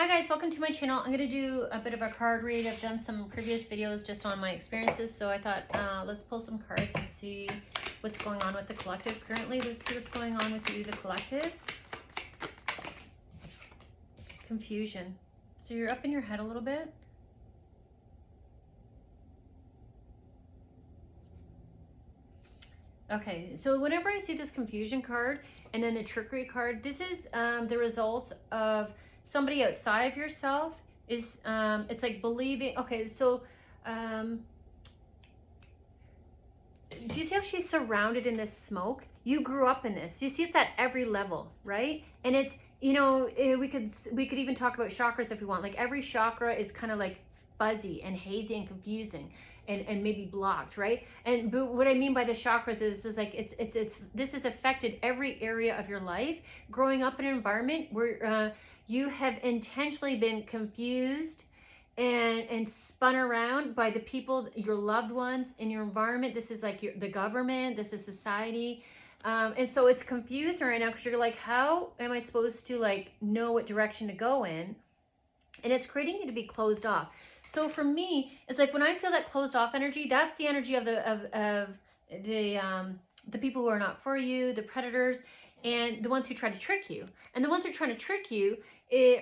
Hi guys, welcome to my channel. I'm going to do a bit of a card read. I've done some previous videos just on my experiences, so I thought let's pull some cards and see what's going on with the collective currently. Let's see what's going on with you, the collective. Confusion. So you're up in your head a little bit. Okay, so whenever I see this confusion card and then the trickery card, this is the results of somebody outside of yourself is, it's like believing, okay, so, do you see how she's surrounded in this smoke? You grew up in this. You see it's at every level, right? And it's, you know, we could even talk about chakras if we want. Like every chakra is kind of like fuzzy and hazy and confusing and maybe blocked, right? And but what I mean by the chakras is like it's this has affected every area of your life. Growing up in an environment where you have intentionally been confused and spun around by the people, your loved ones in your environment. This is like the government, this is society. And so it's confusing right now because you're like, how am I supposed to like know what direction to go in? And it's creating you to be closed off. So for me, it's like when I feel that closed off energy, that's the energy of the people who are not for you, the predators, and the ones who try to trick you. And the ones who are trying to trick you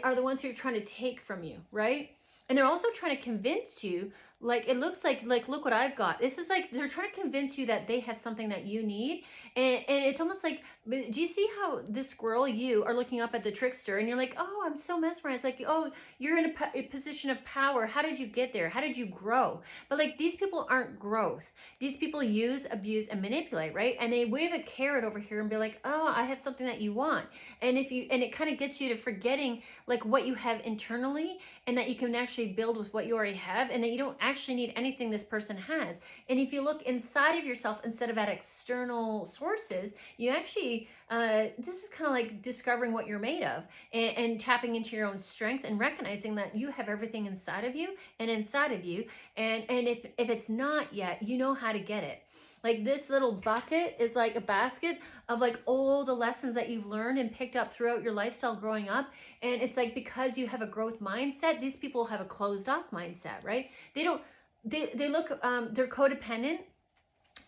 are the ones who are trying to take from you, right? And they're also trying to convince you, like it looks like look what I've got. This is like they're trying to convince you that they have something that you need. And it's almost like, do you see how this squirrel, you are looking up at the trickster and you're like, oh, I'm so mesmerized. Like, oh, you're in a position of power. How did you get there? How did you grow? But like these people aren't growth. These people use, abuse, and manipulate, right? And they wave a carrot over here and be like, oh, I have something that you want. And it kind of gets you to forgetting like what you have internally, and that you can actually build with what you already have, and that you don't actually need anything this person has. And if you look inside of yourself instead of at external sources, you actually, this is kind of like discovering what you're made of, and tapping into your own strength and recognizing that you have everything inside of you and inside of you. And if it's not yet, you know how to get it. Like this little bucket is like a basket of like all the lessons that you've learned and picked up throughout your lifestyle growing up. And it's like, because you have a growth mindset, these people have a closed off mindset, right? They don't, they look, they're codependent.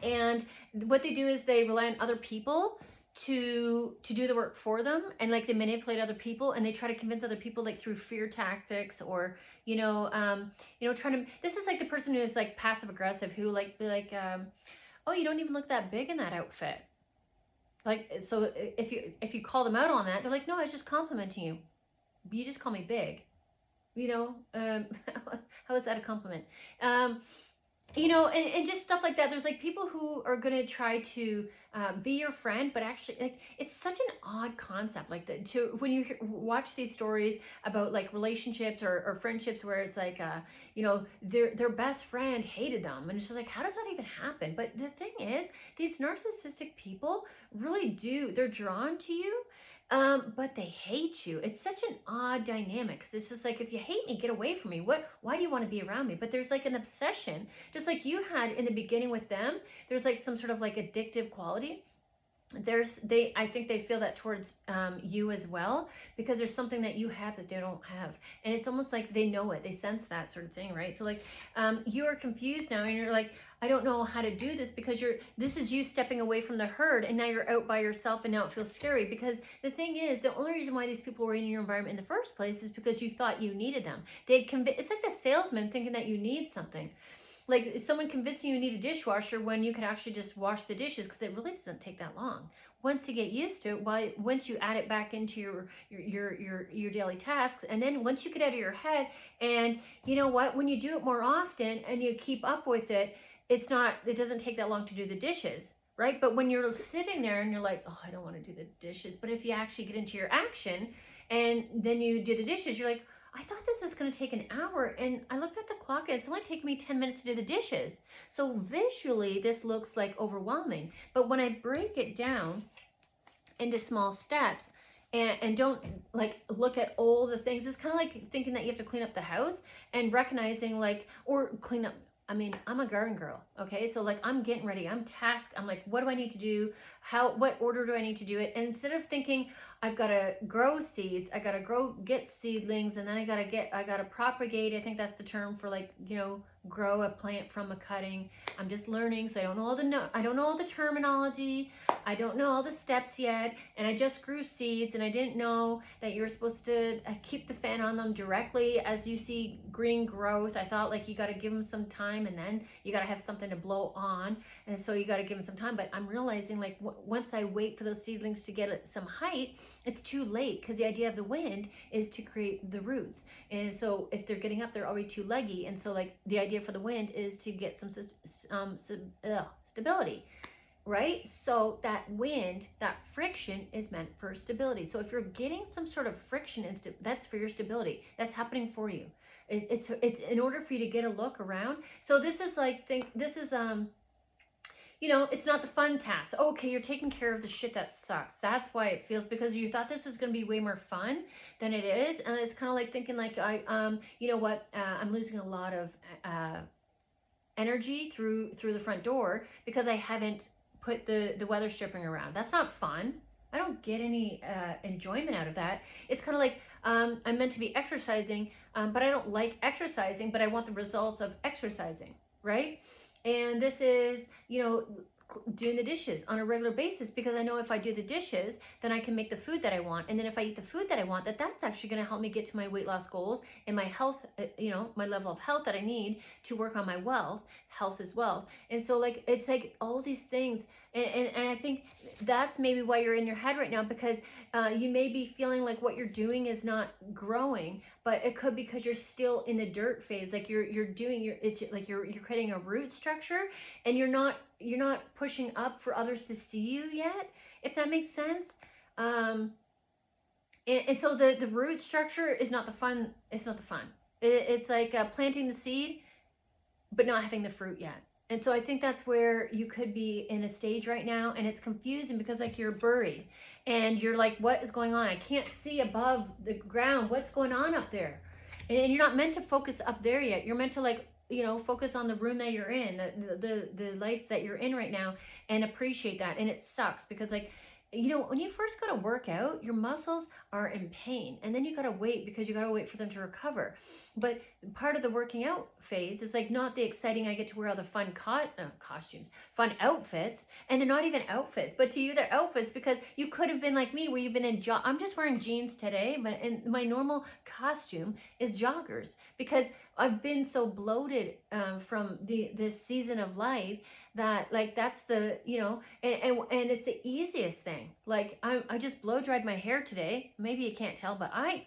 And what they do is they rely on other people to do the work for them, and like they manipulate other people, and they try to convince other people like through fear tactics, or trying to, this is like the person who is like passive aggressive, who like be like, oh, you don't even look that big in that outfit. Like, so if you call them out on that, they're like, no, I was just complimenting you. You just call me big. How is that a compliment? And just stuff like that. There's like people who are going to try to be your friend, but actually like it's such an odd concept, like that, to when you watch these stories about like relationships or friendships where it's like their best friend hated them, and it's just like, how does that even happen? But the thing is, these narcissistic people really do, they're drawn to you, but they hate you. It's such an odd dynamic, because it's just like, if you hate me, get away from me. Why do you want to be around me? But there's like an obsession, just like you had in the beginning with them. There's like some sort of like addictive quality. I think they feel that towards you as well, because there's something that you have that they don't have, and it's almost like they know it, they sense that sort of thing, right? So like you are confused now, and you're like, I don't know how to do this, because this is you stepping away from the herd, and now you're out by yourself, and now it feels scary. Because the thing is, the only reason why these people were in your environment in the first place is because you thought you needed them. It's like the salesman thinking that you need something. Like someone convincing you need a dishwasher when you can actually just wash the dishes, because it really doesn't take that long. Once you get used to it, once you add it back into your daily tasks, and then once you get out of your head, and you know what, when you do it more often and you keep up with it, it doesn't take that long to do the dishes, right? But when you're sitting there and you're like, oh, I don't want to do the dishes, but if you actually get into your action and then you do the dishes, you're like, I thought this was going to take an hour, and I looked at the clock and it's only taking me 10 minutes to do the dishes. So visually, this looks like overwhelming. But when I break it down into small steps and don't like look at all the things, it's kind of like thinking that you have to clean up the house and recognizing like, or clean up. I mean, I'm a garden girl, okay? So like I'm getting ready, I'm tasked. I'm like, what do I need to do? What order do I need to do it? And instead of thinking, I've got to grow seeds. I got to get seedlings, and then I got to propagate. I think that's the term for, like, grow a plant from a cutting. I'm just learning, so I don't know I don't know all the terminology. I don't know all the steps yet, and I just grew seeds, and I didn't know that you're supposed to keep the fan on them directly as you see green growth. I thought, like, you got to give them some time, and then you got to have something to blow on, and so you got to give them some time. But I'm realizing, like, once I wait for those seedlings to get some height, it's too late, because the idea of the wind is to create the roots. And so if they're getting up, they're already too leggy. And so, like, the idea for the wind is to get some stability, right? So that wind, that friction is meant for stability. So if you're getting some sort of friction, that's for your stability. That's happening for you. It's in order for you to get a look around. So this is like, it's not the fun task. Okay, you're taking care of the shit that sucks. That's why it feels, because you thought this is going to be way more fun than it is. And it's kind of like thinking, like, you know what? I'm losing a lot of energy through the front door because I haven't put the weather stripping around. That's not fun. I don't get any enjoyment out of that. It's kind of like, I'm meant to be exercising, but I don't like exercising, but I want the results of exercising, right? And this is, doing the dishes on a regular basis, because I know if I do the dishes, then I can make the food that I want. And then if I eat the food that I want, that's actually going to help me get to my weight loss goals and my health, my level of health that I need to work on my wealth. Health is wealth. And so, like, it's like all these things. And I think that's maybe why you're in your head right now, because you may be feeling like what you're doing is not growing, but it could be because you're still in the dirt phase. Like you're creating a root structure, and you're not pushing up for others to see you yet, if that makes sense. And so the root structure is not the fun. It's not the fun. It's like planting the seed, but not having the fruit yet. And so I think that's where you could be in a stage right now, and it's confusing because, like, you're buried and you're like, what is going on? I can't see above the ground. What's going on up there? And you're not meant to focus up there yet. You're meant to, like, focus on the room that you're in, the life that you're in right now, and appreciate that. And it sucks because, like, when you first go to work out, your muscles are in pain, and then you got to wait because you got to wait for them to recover. But part of the working out phase, it's like not the exciting, I get to wear all the fun costumes, fun outfits, and they're not even outfits, but to you they're outfits, because you could have been like me where you've been in I'm just wearing jeans today, but in my normal costume is joggers, because I've been so bloated from this season of life that, like, that's the, and it's the easiest thing. Like, I just blow dried my hair today. Maybe you can't tell, but I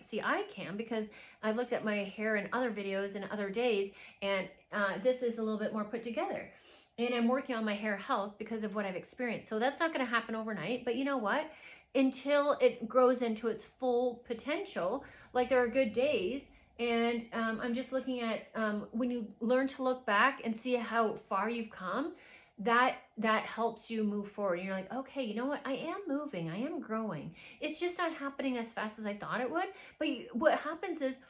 can, because I've looked at my hair in other videos and other days, and this is a little bit more put together. And I'm working on my hair health because of what I've experienced. So that's not going to happen overnight, but you know what? Until it grows into its full potential, like, there are good days. And I'm just looking at when you learn to look back and see how far you've come, that helps you move forward. And you're like, okay, you know what? I am moving. I am growing. It's just not happening as fast as I thought it would. But what happens is,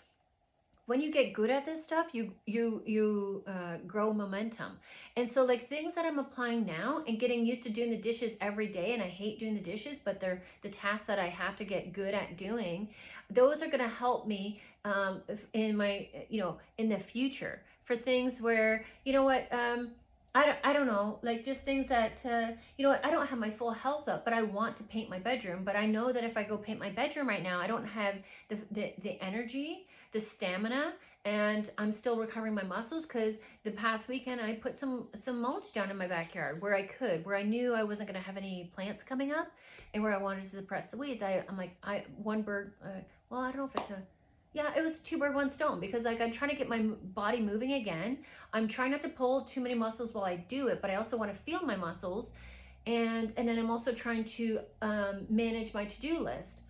when you get good at this stuff, you grow momentum. And so, like, things that I'm applying now and getting used to doing the dishes every day, and I hate doing the dishes, but they're the tasks that I have to get good at doing, those are going to help me in my, in the future, for things where, I don't know, like, just things that, I don't have my full health up, but I want to paint my bedroom. But I know that if I go paint my bedroom right now, I don't have the energy, the stamina, and I'm still recovering my muscles, because the past weekend I put some mulch down in my backyard where I knew I wasn't going to have any plants coming up, and where I wanted to suppress the weeds. I'm like, one bird, well, I don't know if it's it was two bird, one stone, because, like, I'm trying to get my body moving again. I'm trying not to pull too many muscles while I do it, but I also want to feel my muscles. And then I'm also trying to manage my to-do list.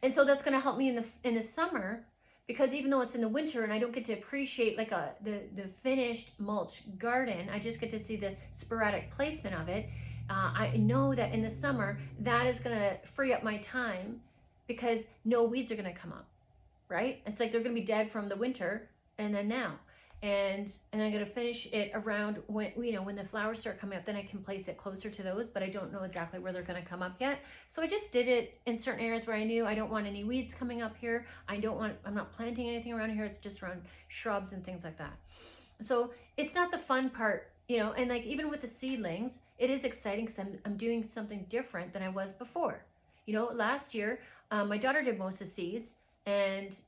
And so that's going to help me in the summer, because even though it's in the winter and I don't get to appreciate, like, the finished mulch garden, I just get to see the sporadic placement of it. I know that in the summer, that is going to free up my time, because no weeds are going to come up, right? It's like they're going to be dead from the winter and then now. and I'm going to finish it around when, when the flowers start coming up. Then I can place it closer to those, but I don't know exactly where they're going to come up yet. So I just did it in certain areas where I knew I don't want any weeds coming up here. I'm not planting anything around here. It's just around shrubs and things like that. So it's not the fun part, and like even with the seedlings, it is exciting because I'm doing something different than I was before. Last year, my daughter did most of the seeds, and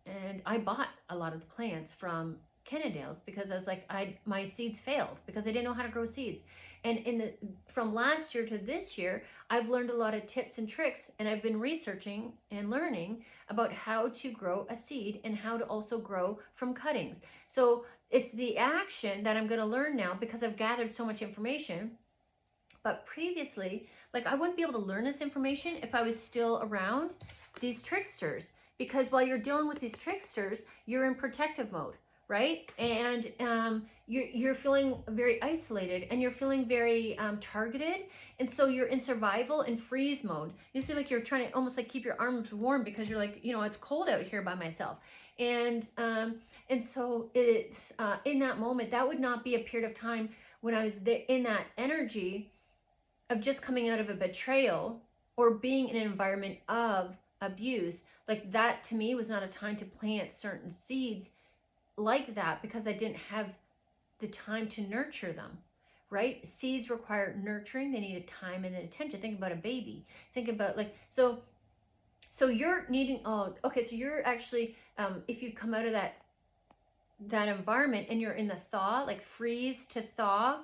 I bought a lot of the plants from Cannondale's because I was like, my seeds failed because I didn't know how to grow seeds. And from last year to this year, I've learned a lot of tips and tricks, and I've been researching and learning about how to grow a seed and how to also grow from cuttings. So it's the action that I'm going to learn now because I've gathered so much information. But previously, like, I wouldn't be able to learn this information if I was still around these tricksters, because while you're dealing with these tricksters, you're in protective mode, right? And you're feeling very isolated, and you're feeling very targeted. And so you're in survival and freeze mode. You see, like, you're trying to almost like keep your arms warm because you're like, it's cold out here by myself. And so it's in that moment, that would not be a period of time when I was there in that energy of just coming out of a betrayal or being in an environment of abuse. Like, that to me was not a time to plant certain seeds like that, because I didn't have the time to nurture them, right? Seeds require nurturing. They need time and attention. Think about a baby. Think about, like, so you're needing, so you're actually, if you come out of that environment and you're in the thaw, like freeze to thaw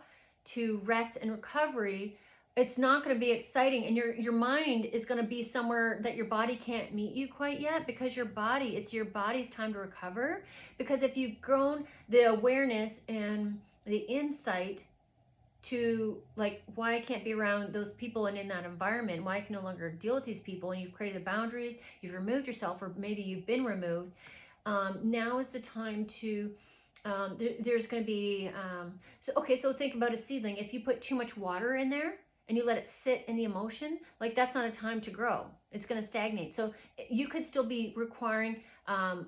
to rest and recovery, it's not going to be exciting, and your mind is going to be somewhere that your body can't meet you quite yet, because it's your body's time to recover. Because if you've grown the awareness and the insight to, like, why I can't be around those people and in that environment, why I can no longer deal with these people, and you've created boundaries, you've removed yourself, or maybe you've been removed, now is the time to there's going to be so think about a seedling. If you put too much water in there and you let it sit in the emotion, like, that's not a time to grow. It's going to stagnate. So you could still be requiring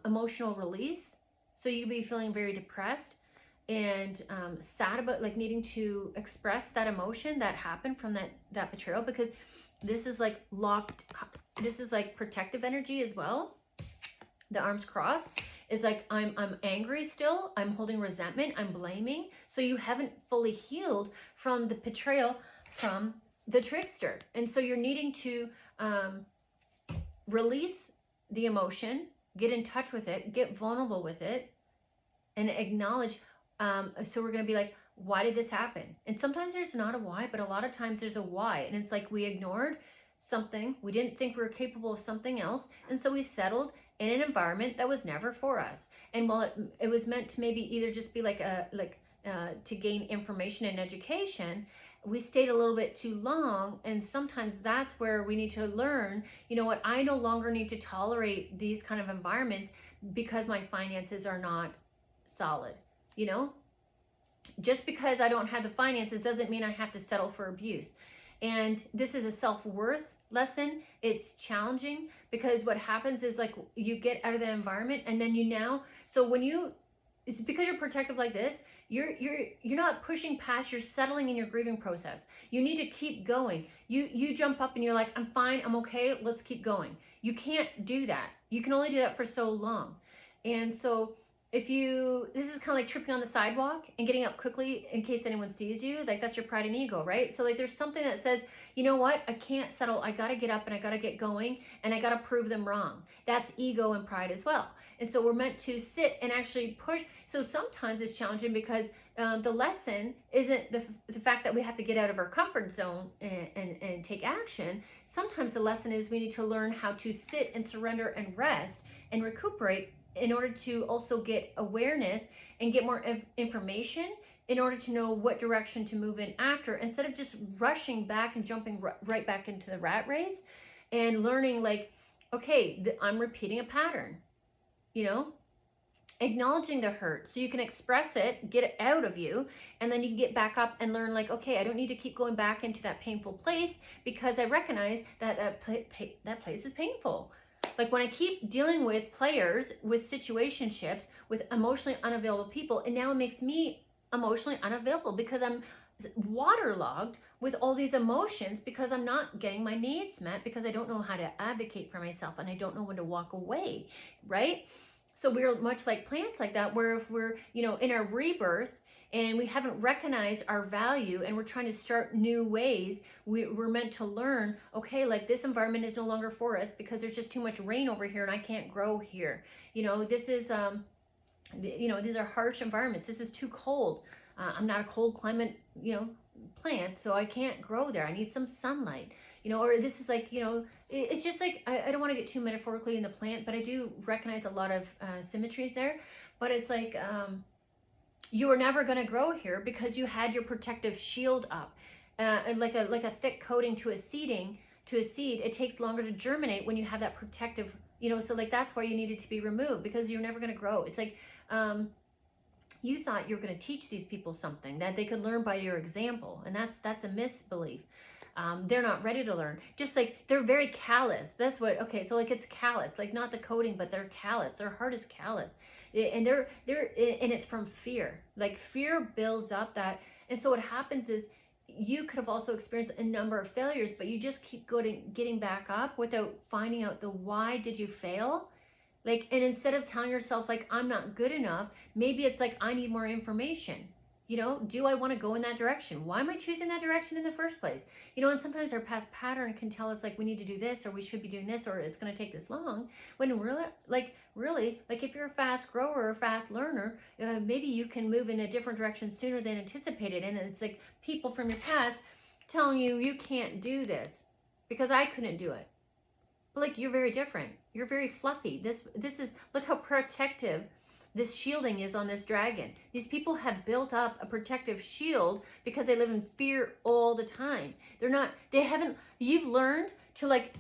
emotional release. So you could be feeling very depressed and sad about, like, needing to express that emotion that happened from that betrayal, because this is like this is like protective energy as well. The arms crossed is like, I'm angry still, I'm holding resentment, I'm blaming. So you haven't fully healed from the betrayal from the trickster. And so you're needing to release the emotion, get in touch with it, get vulnerable with it, and acknowledge. So we're going to be like, why did this happen? And sometimes there's not a why, but a lot of times there's a why. And it's like, we ignored something. We didn't think we were capable of something else. And so we settled in an environment that was never for us. And while it was meant to maybe either just be to gain information and education, we stayed a little bit too long. And sometimes that's where we need to learn, what, I no longer need to tolerate these kind of environments because my finances are not solid. Just because I don't have the finances doesn't mean I have to settle for abuse. And this is a self-worth lesson. It's challenging because what happens is, like, you get out of the environment, and then it's because you're protective like this, you're not pushing past, you're settling in your grieving process. You need to keep going. You jump up and you're like, I'm fine, I'm okay, let's keep going. You can't do that. You can only do that for so long. And so this is kind of like tripping on the sidewalk and getting up quickly in case anyone sees you. Like, that's your pride and ego, right? So, like, there's something that says, you know what? I can't settle. I got to get up and I got to get going, and I got to prove them wrong. That's ego and pride as well. And so we're meant to sit and actually push. So sometimes it's challenging because the lesson isn't the fact that we have to get out of our comfort zone and take action. Sometimes the lesson is we need to learn how to sit and surrender and rest and recuperate in order to also get awareness and get more information in order to know what direction to move in after, instead of just rushing back and jumping right back into the rat race, and learning, like, okay, I'm repeating a pattern, acknowledging the hurt so you can express it, get it out of you, and then you can get back up and learn, like, okay, I don't need to keep going back into that painful place because I recognize that that place is painful. Like when I keep dealing with players, with situationships, with emotionally unavailable people, and now it makes me emotionally unavailable because I'm waterlogged with all these emotions because I'm not getting my needs met, because I don't know how to advocate for myself and I don't know when to walk away, right? So we're much like plants like that, where if we're, in our rebirth and we haven't recognized our value and we're trying to start new ways, we're meant to learn, okay, like this environment is no longer for us because there's just too much rain over here and I can't grow here. This is, these are harsh environments. This is too cold. I'm not a cold climate, plant, so I can't grow there. I need some sunlight, or this is like, it's just like, I don't want to get too metaphorically in the plant, but I do recognize a lot of symmetries there. But it's like, you were never going to grow here because you had your protective shield up, and like a thick coating to a seed. It takes longer to germinate when you have that protective, so like that's why you needed to be removed, because you're never going to grow. It's like, you thought you were going to teach these people something that they could learn by your example, and that's a misbelief. They're not ready to learn. Just like they're very callous. That's what. Okay, so like it's callous, like not the coating, but they're callous. Their heart is callous, and and it's from fear. Like fear builds up that, and so what happens is you could have also experienced a number of failures, but you just keep getting back up without finding out the why did you fail. Like, and instead of telling yourself like I'm not good enough, maybe it's like I need more information. Do I want to go in that direction? Why am I choosing that direction in the first place? And sometimes our past pattern can tell us like we need to do this, or we should be doing this, or it's going to take this long. When really, like if you're a fast grower or a fast learner, maybe you can move in a different direction sooner than anticipated. And it's like people from your past telling you can't do this because I couldn't do it. But like you're very different. You're very fluffy. This is, look how protective this shielding is on this dragon. These people have built up a protective shield because they live in fear all the time. You've learned to like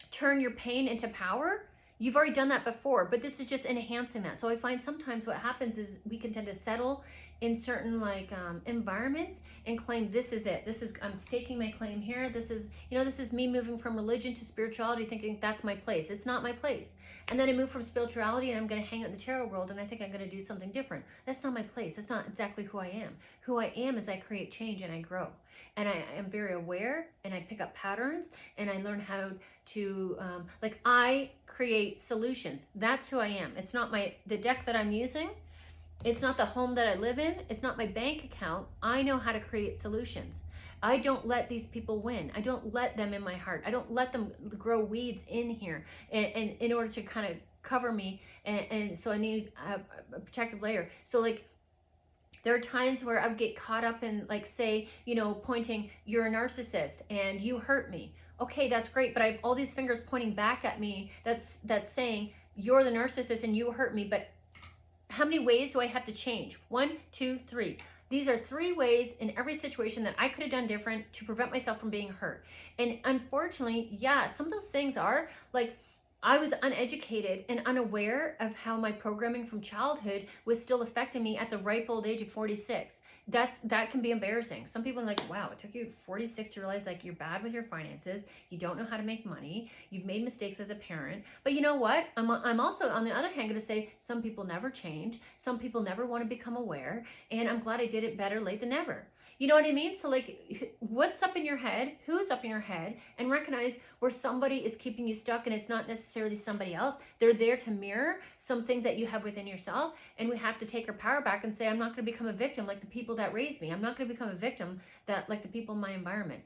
turn your pain into power. You've already done that before, but this is just enhancing that. So I find sometimes what happens is we can tend to settle in certain environments and claim this is it. I'm staking my claim here. This is me moving from religion to spirituality, thinking that's my place. It's not my place. And then I move from spirituality and I'm going to hang out in the tarot world and I think I'm going to do something different. That's not my place. That's not exactly who I am. Who I am is I create change and I grow. And I am very aware and I pick up patterns and I learn how to, I create solutions. That's who I am. It's not the deck that I'm using. It's not the home that I live in. It's not my bank account. I know how to create solutions. I don't let these people win. I don't let them in my heart. I don't let them grow weeds in here and in order to kind of cover me. And so I need a protective layer. So like, there are times where I would get caught up in like, say, pointing, you're a narcissist and you hurt me. Okay, that's great. But I have all these fingers pointing back at me. That's saying you're the narcissist and you hurt me. But how many ways do I have to change? 1, 2, 3. These are 3 ways in every situation that I could have done different to prevent myself from being hurt. And unfortunately, yeah, some of those things are like, I was uneducated and unaware of how my programming from childhood was still affecting me at the ripe old age of 46. That can be embarrassing. Some people are like, wow, it took you 46 to realize like you're bad with your finances. You don't know how to make money. You've made mistakes as a parent. But you know what? I'm also, on the other hand, going to say some people never change. Some people never want to become aware. And I'm glad I did it better late than never. You know what I mean? So like, what's up in your head? Who's up in your head? And recognize where somebody is keeping you stuck and it's not necessarily somebody else. They're there to mirror some things that you have within yourself. And we have to take our power back and say, I'm not going to become a victim like the people that raised me. I'm not going to become a victim like the people in my environment.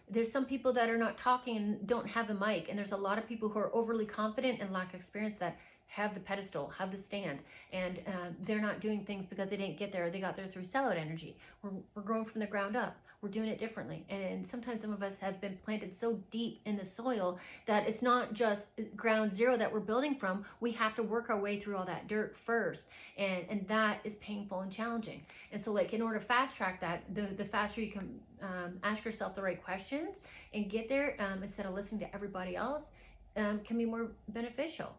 There's some people that are not talking and don't have the mic. And there's a lot of people who are overly confident and lack experience that have the pedestal, have the stand, and they're not doing things because they didn't get there. They got there through sellout energy. We're growing from the ground up. We're doing it differently. And sometimes some of us have been planted so deep in the soil that it's not just ground zero that we're building from. We have to work our way through all that dirt first. And that is painful and challenging. And so like in order to fast track that, the faster you can ask yourself the right questions and get there instead of listening to everybody else can be more beneficial.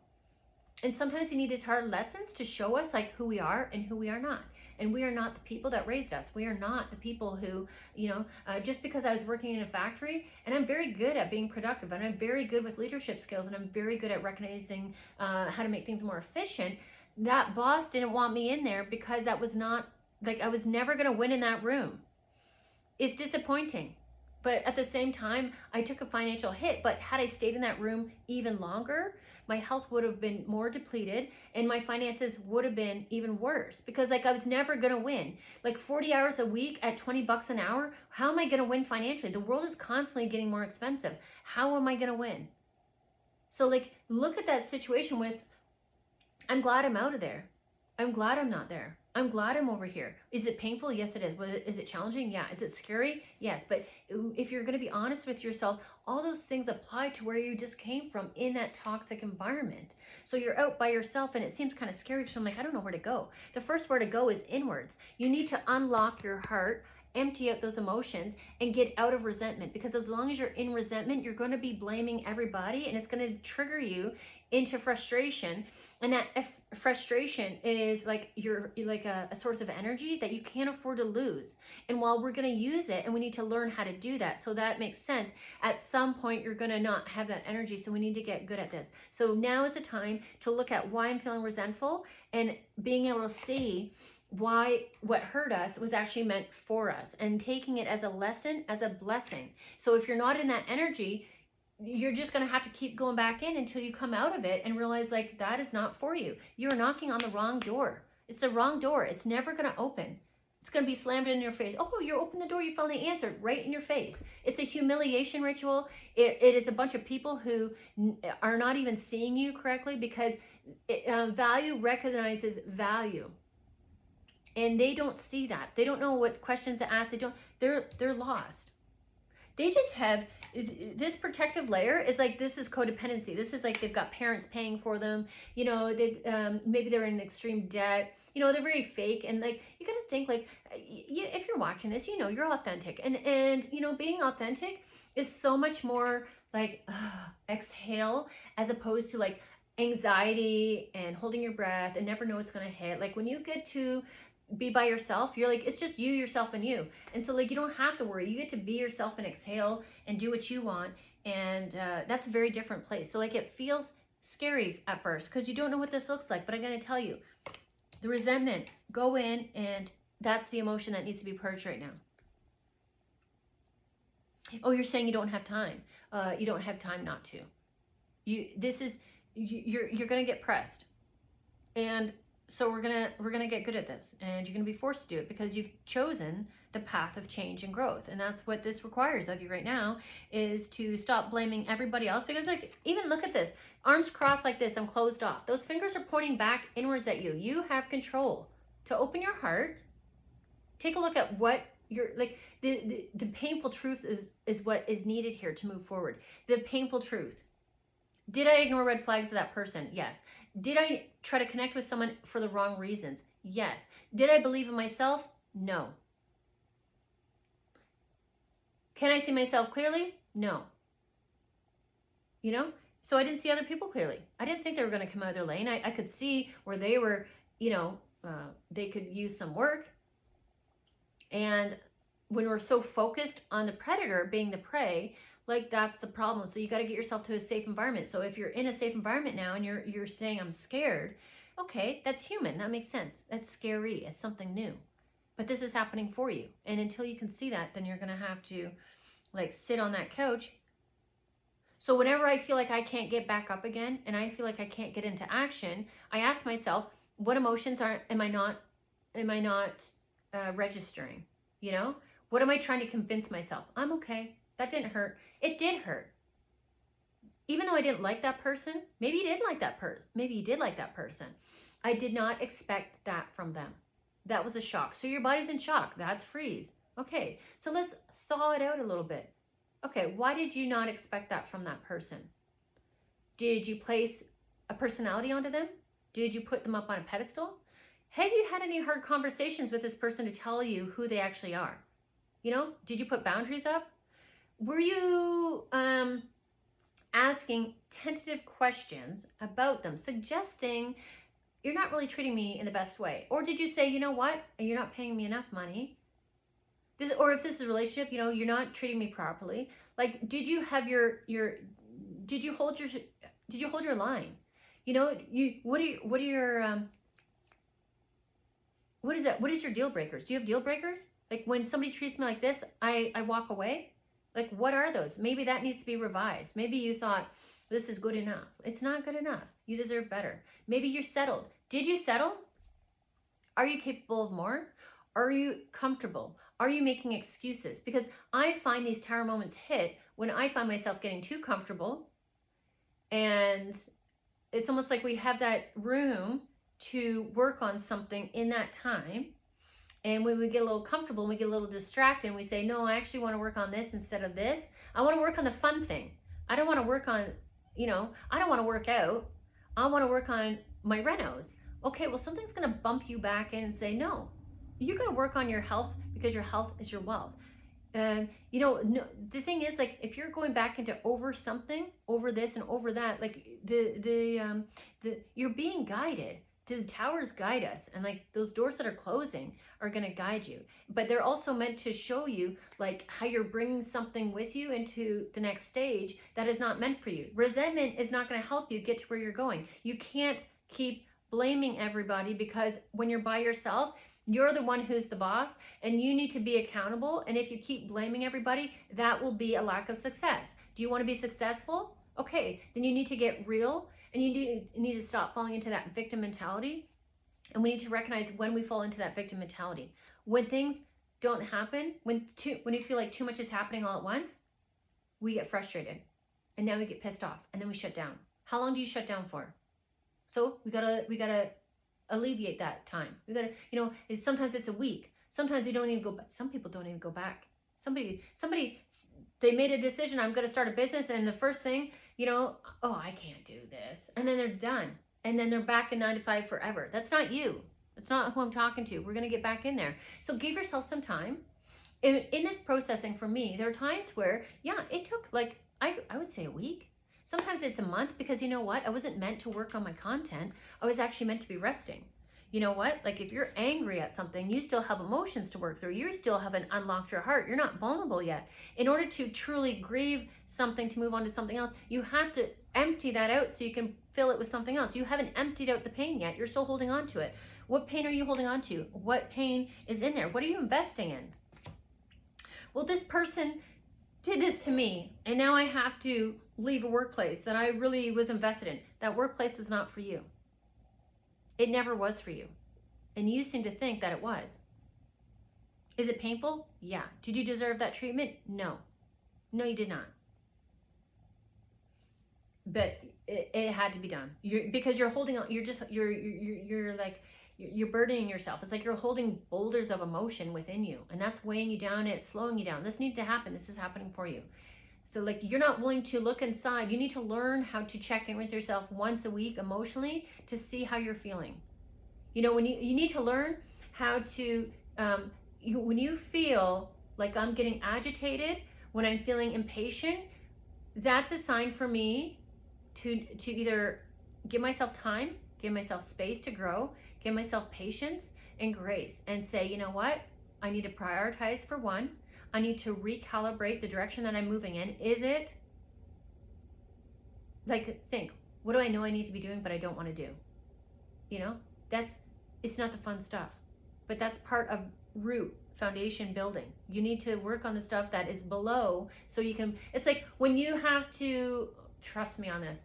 And sometimes we need these hard lessons to show us like who we are and who we are not. And we are not the people that raised us. We are not the people who, just because I was working in a factory, and I'm very good at being productive, and I'm very good with leadership skills, and I'm very good at recognizing how to make things more efficient. That boss didn't want me in there because that was not, like, I was never going to win in that room. It's disappointing. But at the same time, I took a financial hit. But had I stayed in that room even longer, my health would have been more depleted and my finances would have been even worse, because like I was never going to win. Like 40 hours a week at 20 bucks an hour, how am I going to win financially? The world is constantly getting more expensive. How am I going to win? So like, look at that situation with, I'm glad I'm out of there. I'm glad I'm not there. I'm glad I'm over here. Is it painful? Yes, it is. Is it challenging? Yeah. Is it scary? Yes. But if you're going to be honest with yourself, all those things apply to where you just came from in that toxic environment. So you're out by yourself and it seems kind of scary because I'm like, I don't know where to go. The first where to go is inwards. You need to unlock your heart, empty out those emotions, and get out of resentment, because as long as you're in resentment, you're going to be blaming everybody and it's going to trigger you into frustration. And that frustration is like you're like a source of energy that you can't afford to lose. And while we're going to use it, and we need to learn how to do that, so that makes sense, at some point you're going to not have that energy. So we need to get good at this. So now is the time to look at why I'm feeling resentful and being able to see why what hurt us was actually meant for us, and taking it as a lesson, as a blessing. So if you're not in that energy, you're just going to have to keep going back in until you come out of it and realize like that is not for you. You're knocking on the wrong door. It's the wrong door. It's never going to open. It's going to be slammed in your face. Oh, you opened the door, you finally answered, right in your face. It's a humiliation ritual. It is a bunch of people who are not even seeing you correctly, because value recognizes value. And they don't see that. They don't know what questions to ask. They're lost. They just have this protective layer is like, this is codependency. This is like they've got parents paying for them. They maybe they're in extreme debt. They're very fake. And like, you got to think like, if you're watching this, you're authentic. And being authentic is so much more like exhale, as opposed to like anxiety and holding your breath and never know what's going to hit. Like when you get to be by yourself, you're like, it's just you, yourself, and you. And so like, you don't have to worry. You get to be yourself and exhale and do what you want. And that's a very different place. So like, it feels scary at first because you don't know what this looks like. But I'm going to tell you, the resentment, go in, and that's the emotion that needs to be purged right now. Oh, you're saying you don't have time. You don't have time not to. You're going to get pressed. And so we're gonna get good at this, and you're gonna be forced to do it because you've chosen the path of change and growth. And that's what this requires of you right now, is to stop blaming everybody else. Because like, even look at this, arms crossed like this, I'm closed off. Those fingers are pointing back inwards at you. You have control to open your heart. Take a look at what you're like. The painful truth is what is needed here to move forward. The painful truth. Did I ignore red flags of that person? Yes. Did I try to connect with someone for the wrong reasons? Yes. Did I believe in myself? No. Can I see myself clearly? No. So I didn't see other people clearly. I didn't think they were going to come out of their lane. I could see where they were, they could use some work. And when we're so focused on the predator being the prey, like, that's the problem. So you got to get yourself to a safe environment. So if you're in a safe environment now and you're saying, I'm scared, okay, that's human. That makes sense. That's scary. It's something new. But this is happening for you. And until you can see that, then you're going to have to like sit on that couch. So whenever I feel like I can't get back up again and I feel like I can't get into action, I ask myself, what emotions am I not registering? What am I trying to convince myself? I'm okay. That didn't hurt. It did hurt. Even though I didn't like that person, maybe you did like that person. Maybe you did like that person. I did not expect that from them. That was a shock. So your body's in shock. That's freeze. Okay, so let's thaw it out a little bit. Okay, why did you not expect that from that person? Did you place a personality onto them? Did you put them up on a pedestal? Have you had any hard conversations with this person to tell you who they actually are? Did you put boundaries up? Were you asking tentative questions about them, suggesting you're not really treating me in the best way. Or did you say, you know what, you're not paying me enough money? Or if this is a relationship, you're not treating me properly. Like, did you have did you hold your line? What are your what is that? What is your deal breakers? Do you have deal breakers? Like, when somebody treats me like this, I walk away. Like, what are those? Maybe that needs to be revised. Maybe you thought this is good enough. It's not good enough. You deserve better. Maybe you're settled. Did you settle? Are you capable of more? Are you comfortable? Are you making excuses? Because I find these tower moments hit when I find myself getting too comfortable, and it's almost like we have that room to work on something in that time. And when we get a little comfortable and we get a little distracted and we say, no, I actually want to work on this instead of this. I want to work on the fun thing. I don't want to work on, I don't want to work out. I want to work on my renos. Okay, well, something's going to bump you back in and say, no, you got to work on your health, because your health is your wealth. No, the thing is, like, if you're going back into over something, over this and over that, like you're being guided. The towers guide us, and like those doors that are closing are going to guide you, but they're also meant to show you like how you're bringing something with you into the next stage that is not meant for you. Resentment is not going to help you get to where you're going. You can't keep blaming everybody, because when you're by yourself, you're the one who's the boss, and you need to be accountable. And if you keep blaming everybody, that will be a lack of success. Do you want to be successful? Okay, then you need to get real. And you need to stop falling into that victim mentality. And we need to recognize when we fall into that victim mentality. When things don't happen, when you feel like too much is happening all at once, we get frustrated. And now we get pissed off, and then we shut down. How long do you shut down for? So we gotta alleviate that time. We gotta, sometimes it's a week. Sometimes we don't even go back. Some people don't even go back. Somebody, they made a decision, I'm going to start a business, and the first thing, oh, I can't do this. And then they're done. And then they're back in 9 to 5 forever. That's not you. That's not who I'm talking to. We're going to get back in there. So give yourself some time. In this processing, for me, there are times where, it took like, I would say a week. Sometimes it's a month, because you know what? I wasn't meant to work on my content. I was actually meant to be resting. You know what? Like, if you're angry at something, you still have emotions to work through. You still haven't unlocked your heart. You're not vulnerable yet. In order to truly grieve something, to move on to something else, you have to empty that out so you can fill it with something else. You haven't emptied out the pain yet. You're still holding on to it. What pain are you holding on to? What pain is in there? What are you investing in? Well, this person did this to me, and now I have to leave a workplace that I really was invested in. That workplace was not for you. It never was for you. And you seem to think that it was. Is it painful? Yeah. Did you deserve that treatment? No. No, you did not. But it had to be done. Because you're holding on, you're like, you're burdening yourself. It's like you're holding boulders of emotion within you, and that's weighing you down, and it's slowing you down. This needs to happen. This is happening for you. So like, you're not willing to look inside. You need to learn how to check in with yourself once a week emotionally to see how you're feeling. When you need to learn how to, when you feel like I'm getting agitated, when I'm feeling impatient, that's a sign for me to either give myself time, give myself space to grow, give myself patience and grace, and say, you know what? I need to prioritize for one. I need to recalibrate the direction that I'm moving in. Is it, like, think, what do I know I need to be doing but I don't want to do? It's not the fun stuff, but that's part of root foundation building. You need to work on the stuff that is below, so you can, it's like when you have to, trust me on this,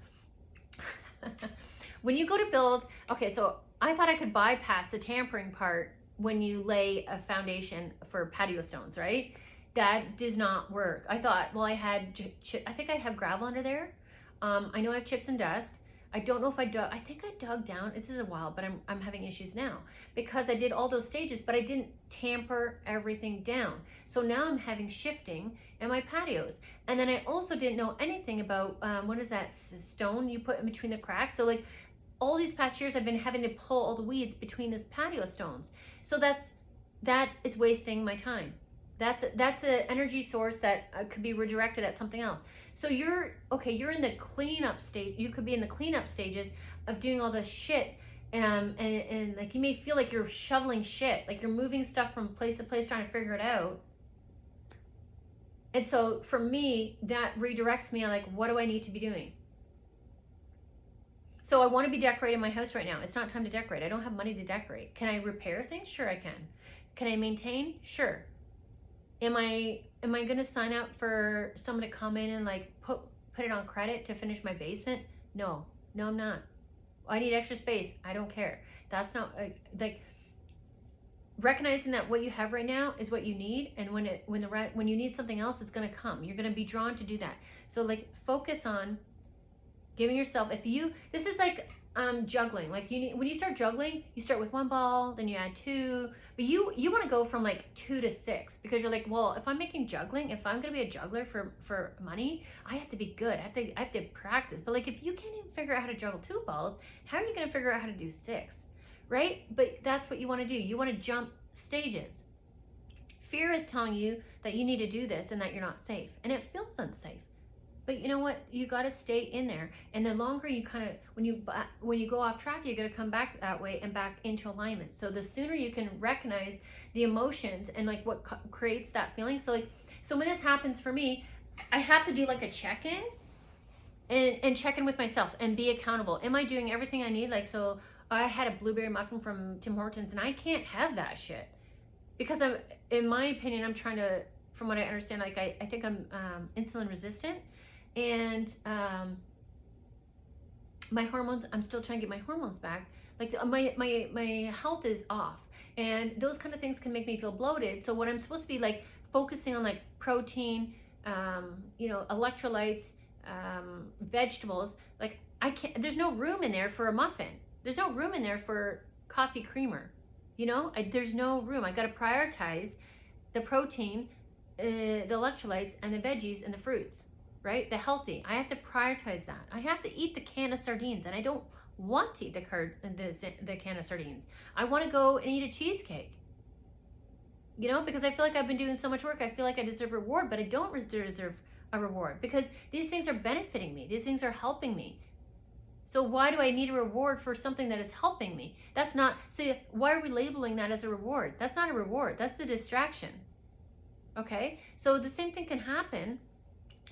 when you go to build, okay, so I thought I could bypass the tampering part when you lay a foundation for patio stones, right? That does not work. I thought, well, I think I have gravel under there. I know I have chips and dust. I don't know if I think I dug down. This is a while, but I'm having issues now because I did all those stages, but I didn't tamper everything down. So now I'm having shifting in my patios. And then I also didn't know anything about, what is that stone you put in between the cracks? So like all these past years, I've been having to pull all the weeds between these patio stones. So that is wasting my time. That's an energy source that could be redirected at something else. So you're okay. You're in the cleanup stage. You could be in the cleanup stages of doing all this shit, and like you may feel like you're shoveling shit, like you're moving stuff from place to place trying to figure it out. And so for me, that redirects me on like, what do I need to be doing? So I want to be decorating my house right now. It's not time to decorate. I don't have money to decorate. Can I repair things? Sure, I can. Can I maintain? Sure. Am I going to sign up for someone to come in and like put it on credit to finish my basement? No. No, I'm not. I need extra space. I don't care. That's not like recognizing that what you have right now is what you need, and when you need something else, it's going to come. You're going to be drawn to do that. So like focus on giving yourself, this is like juggling. Like when you start juggling, you start with one ball, then you add two, but you want to go from like 2 to 6, because you're like, well, if I'm making juggling, if I'm going to be a juggler for money, I have to be good. I have to practice. But like if you can't even figure out how to juggle 2 balls, how are you going to figure out how to do 6? Right? But that's what you want to do. You want to jump stages. Fear is telling you that you need to do this and that you're not safe, and it feels unsafe. But you know what? You got to stay in there. And the longer you kind of, when you go off track, you got to come back that way and back into alignment. So the sooner you can recognize the emotions and like what creates that feeling. So when this happens for me, I have to do like a check-in and check in with myself and be accountable. Am I doing everything I need? Like, so I had a blueberry muffin from Tim Hortons and I can't have that shit because in my opinion, I'm trying to, from what I understand, like I think I'm insulin resistant. And my hormones, I'm still trying to get my hormones back. Like my health is off, and those kind of things can make me feel bloated. So what I'm supposed to be like focusing on, like protein, electrolytes, vegetables, like I can't, there's no room in there for a muffin. There's no room in there for coffee creamer. There's no room. I got to prioritize the protein, the electrolytes, and the veggies and the fruits. Right? The healthy. I have to prioritize that. I have to eat the can of sardines, and I don't want to eat the can of sardines. I want to go and eat a cheesecake. Because I feel like I've been doing so much work. I feel like I deserve a reward, but I don't deserve a reward because these things are benefiting me. These things are helping me. So why do I need a reward for something that is helping me? That's not, so why are we labeling that as a reward? That's not a reward. That's the distraction. Okay? So the same thing can happen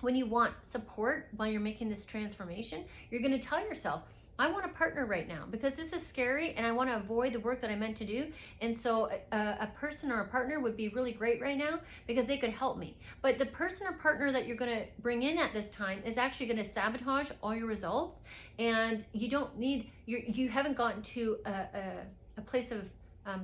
when you want support while you're making this transformation. You're going to tell yourself, I want a partner right now because this is scary and I want to avoid the work that I meant to do. And so a person or a partner would be really great right now because they could help me. But the person or partner that you're going to bring in at this time is actually going to sabotage all your results. And you haven't gotten to a place of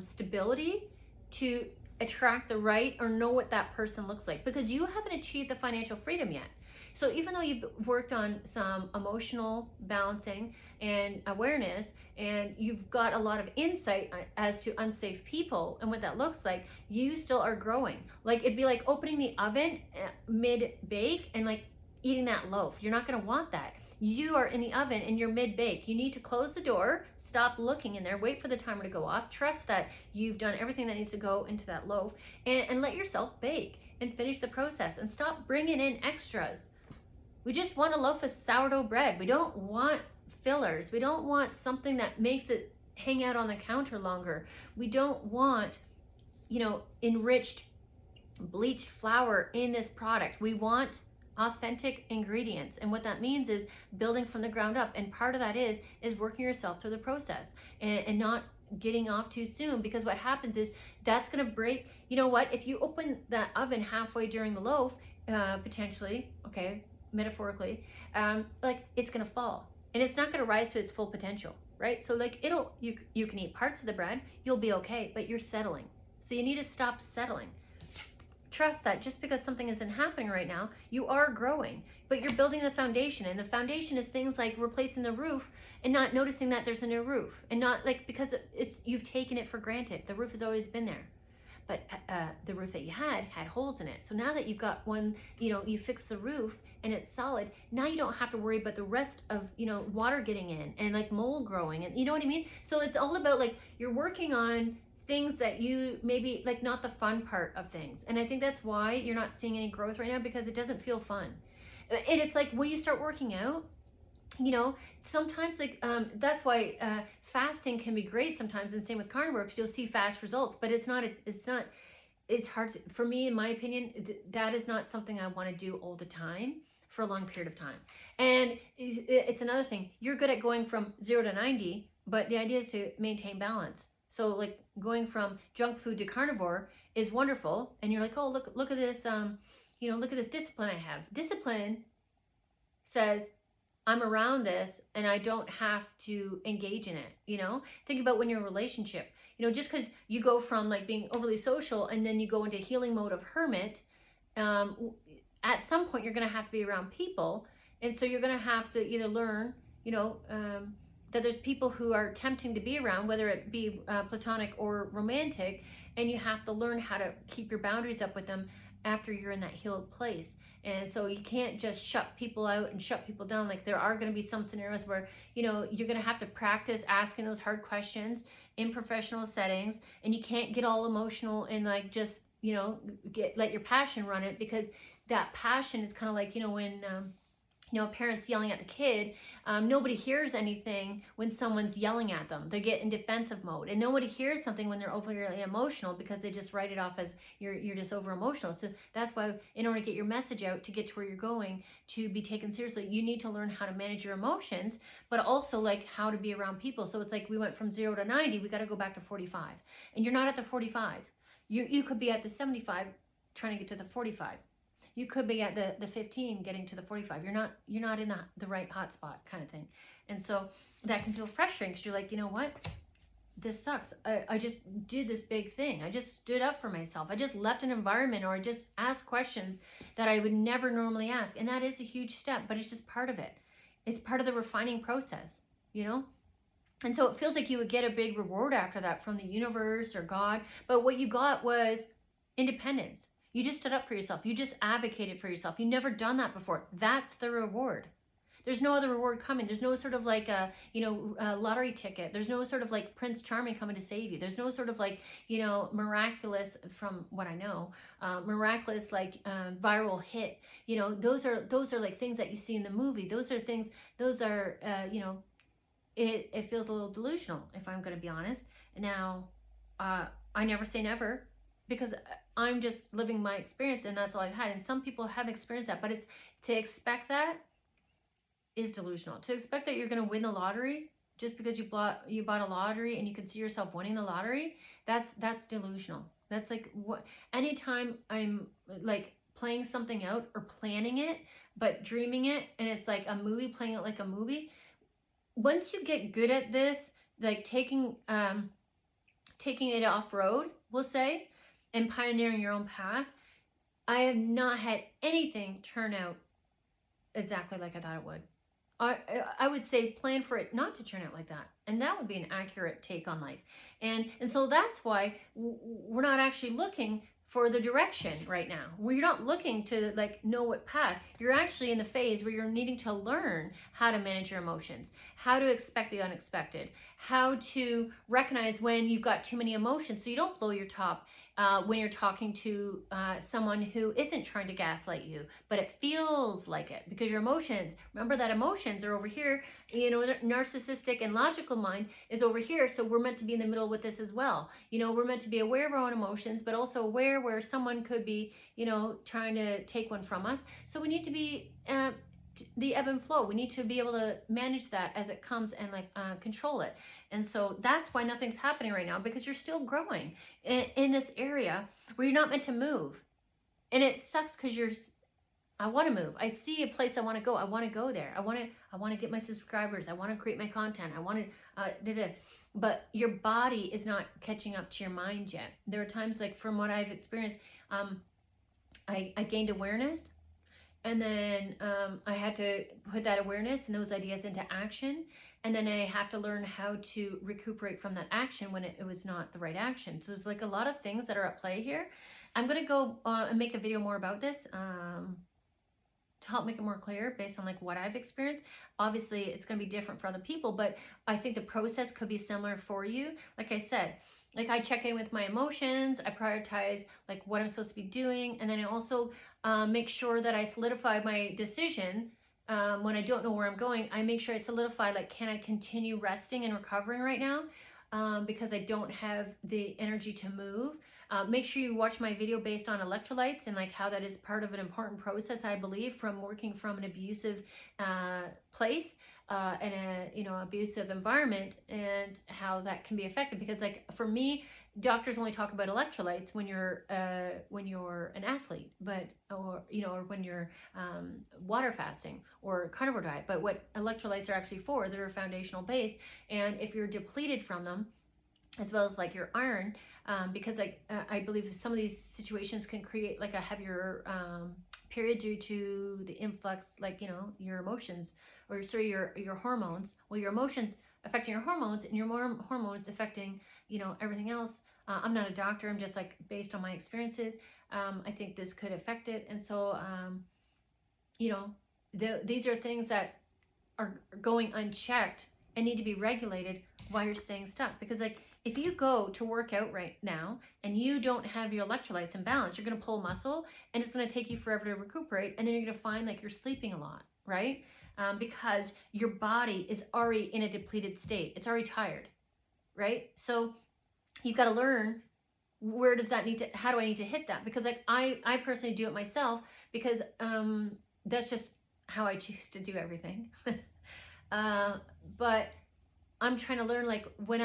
stability to attract the right or know what that person looks like, because you haven't achieved the financial freedom yet. So even though you've worked on some emotional balancing and awareness, and you've got a lot of insight as to unsafe people and what that looks like, you still are growing. Like it'd be like opening the oven mid-bake and like eating that loaf. You're not going to want that. You are in the oven and you're mid-bake. You need to close the door, stop looking in there, wait for the timer to go off, trust that you've done everything that needs to go into that loaf, and let yourself bake and finish the process, and stop bringing in extras. We just want a loaf of sourdough bread. We don't want fillers. We don't want something that makes it hang out on the counter longer. We don't want, enriched bleached flour in this product. We want authentic ingredients. And what that means is building from the ground up. And part of that is working yourself through the process and not getting off too soon, because what happens is that's going to break. You know what? If you open that oven halfway during the loaf, potentially, okay, metaphorically, like it's going to fall and it's not going to rise to its full potential, right? So like you can eat parts of the bread, you'll be okay, but you're settling. So you need to stop settling. Trust that just because something isn't happening right now, you are growing, but you're building the foundation, and the foundation is things like replacing the roof and not noticing that there's a new roof, and not like, because you've taken it for granted. The roof has always been there, but the roof that you had holes in it. So now that you've got one, you fix the roof and it's solid, now you don't have to worry about the rest of, water getting in and like mold growing, and you know what I mean? So it's all about like, you're working on things that you maybe like, not the fun part of things. And I think that's why you're not seeing any growth right now, because it doesn't feel fun. And it's like when you start working out, you know, sometimes like that's why fasting can be great sometimes, and same with carnivore, because you'll see fast results, but it's hard to, for me, in my opinion, that is not something I want to do all the time for a long period of time. And it's another thing, you're good at going from 0 to 90, but the idea is to maintain balance. So like going from junk food to carnivore is wonderful, and you're like, oh, look at this, you know, look at this discipline I have. Discipline says I'm around this and I don't have to engage in it. You know, think about when you're in a relationship, you know, just because you go from like being overly social and then you go into healing mode of hermit, at some point you're going to have to be around people. And so you're going to have to either learn, you know, that there's people who are tempting to be around, whether it be platonic or romantic, and you have to learn how to keep your boundaries up with them after you're in that healed place. And so you can't just shut people out and shut people down. Like, there are going to be some scenarios where, you know, you're going to have to practice asking those hard questions in professional settings, and you can't get all emotional and like just, you know, let your passion run it, because that passion is kind of like, you know, when you know, parents yelling at the kid, nobody hears anything when someone's yelling at them. They get in defensive mode, and nobody hears something when they're overly emotional, because they just write it off as you're just over emotional. So that's why, in order to get your message out, to get to where you're going, to be taken seriously, you need to learn how to manage your emotions, but also like how to be around people. So it's like we went from 0 to 90, we got to go back to 45, and you're not at the 45. You could be at the 75 trying to get to the 45. You could be at the 15 getting to the 45. You're not in the right hot spot kind of thing. And so that can feel frustrating, because you're like, you know what? This sucks. I just did this big thing. I just stood up for myself. I just left an environment, or I just asked questions that I would never normally ask. And that is a huge step, but it's just part of it. It's part of the refining process, you know? And so it feels like you would get a big reward after that from the universe or God. But what you got was independence. You just stood up for yourself. You just advocated for yourself. You've never done that before. That's the reward. There's no other reward coming. There's no sort of like a, you know, a lottery ticket. There's no sort of like Prince Charming coming to save you. There's no sort of like, you know, miraculous, from what I know, miraculous like viral hit. You know, those are like things that you see in the movie. Those are things, those are, you know, it feels a little delusional, if I'm going to be honest. Now, I never say never, because I'm just living my experience, and that's all I've had. And some people have experienced that, but it's, to expect that is delusional. To expect that you're going to win the lottery just because you bought a lottery and you can see yourself winning the lottery, that's delusional. That's like, what, anytime I'm like playing something out or planning it, but dreaming it, and it's like a movie, playing it like a movie. Once you get good at this, like taking it off road, we'll say, and pioneering your own path, I have not had anything turn out exactly like I thought it would. I would say plan for it not to turn out like that, and that would be an accurate take on life. And so that's why we're not actually looking for the direction right now. We're not looking to like know what path. You're actually in the phase where you're needing to learn how to manage your emotions, how to expect the unexpected, how to recognize when you've got too many emotions so you don't blow your top when you're talking to someone who isn't trying to gaslight you, but it feels like it, because your emotions, remember that emotions are over here, you know, narcissistic and logical mind is over here. So we're meant to be in the middle with this as well. You know, we're meant to be aware of our own emotions, but also aware where someone could be, you know, trying to take one from us. So we need to be the ebb and flow. We need to be able to manage that as it comes, and like control it. And so that's why nothing's happening right now, because you're still growing in this area where you're not meant to move. And it sucks, because I want to move. I see a place I want to go. I want to go there. I want to get my subscribers. I want to create my content. I want to, but your body is not catching up to your mind yet. There are times, like from what I've experienced, I gained awareness, and then I had to put that awareness and those ideas into action. And then I have to learn how to recuperate from that action when it was not the right action. So there's like a lot of things that are at play here. I'm going to go and make a video more about this to help make it more clear based on like what I've experienced. Obviously, it's going to be different for other people, but I think the process could be similar for you. Like I said, like I check in with my emotions, I prioritize like what I'm supposed to be doing, and then I also make sure that I solidify my decision. When I don't know where I'm going, I make sure I solidify, like, can I continue resting and recovering right now, because I don't have the energy to move. Make sure you watch my video based on electrolytes and like how that is part of an important process, I believe, from working from an abusive place, and a, you know, abusive environment, and how that can be affected. Because like for me, doctors only talk about electrolytes when you're an athlete, but, or you know, or when you're water fasting or carnivore diet. But what electrolytes are actually for, they're foundational base, and if you're depleted from them, as well as like your iron, because like I believe some of these situations can create like a heavier period due to the influx, like, you know, your emotions, or sorry, your hormones. Well, your emotions affecting your hormones, and your hormones affecting, you know, everything else. I'm not a doctor, I'm just like based on my experiences. I think this could affect it. And so you know, these are things that are going unchecked and need to be regulated while you're staying stuck. Because like if you go to work out right now and you don't have your electrolytes in balance, you're going to pull muscle, and it's going to take you forever to recuperate, and then you're going to find like you're sleeping a lot, right? Because your body is already in a depleted state, it's already tired, right? So you've got to learn, where does that need to, how do I need to hit that? Because like I personally do it myself, because that's just how I choose to do everything. uh, but I'm trying to learn, like when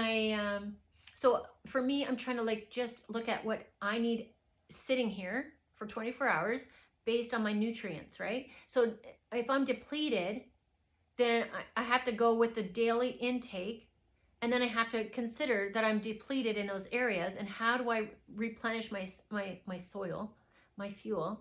so for me, I'm trying to like just look at what I need sitting here for 24 hours based on my nutrients, right? So if I'm depleted, then I have to go with the daily intake, and then I have to consider that I'm depleted in those areas, and how do I replenish my soil, my fuel.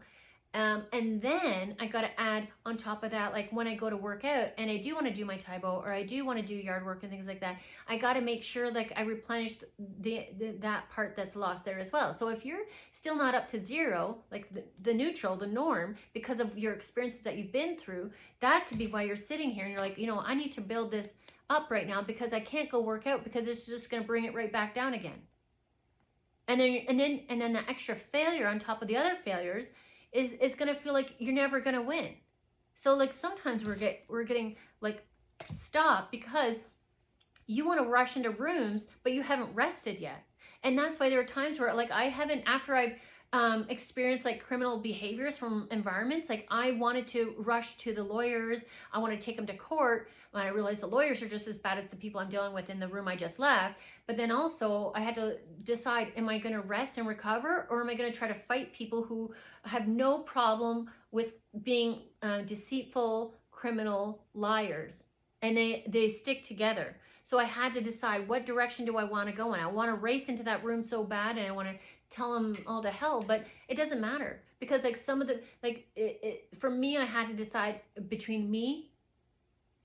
And then I got to add on top of that, like when I go to work out and I do want to do my Taibo, or I do want to do yard work and things like that, I got to make sure like I replenish that part that's lost there as well. So if you're still not up to zero, like the neutral, the norm, because of your experiences that you've been through, that could be why you're sitting here and you're like, you know, I need to build this up right now, because I can't go work out, because it's just going to bring it right back down again. And then the extra failure on top of the other failures is going to feel like you're never going to win. So like sometimes we're getting like stopped because you want to rush into rooms, but you haven't rested yet. And that's why there are times where like I haven't, after I've experienced like criminal behaviors from environments, like I wanted to rush to the lawyers, I want to take them to court, when I realized the lawyers are just as bad as the people I'm dealing with in the room I just left. But then also I had to decide, am I going to rest and recover, or am I going to try to fight people who have no problem with being deceitful, criminal liars, and they stick together. So I had to decide, what direction do I want to go in? I want to race into that room so bad, and I want to tell them all to hell, but it doesn't matter, because like some of the, like for me, I had to decide between me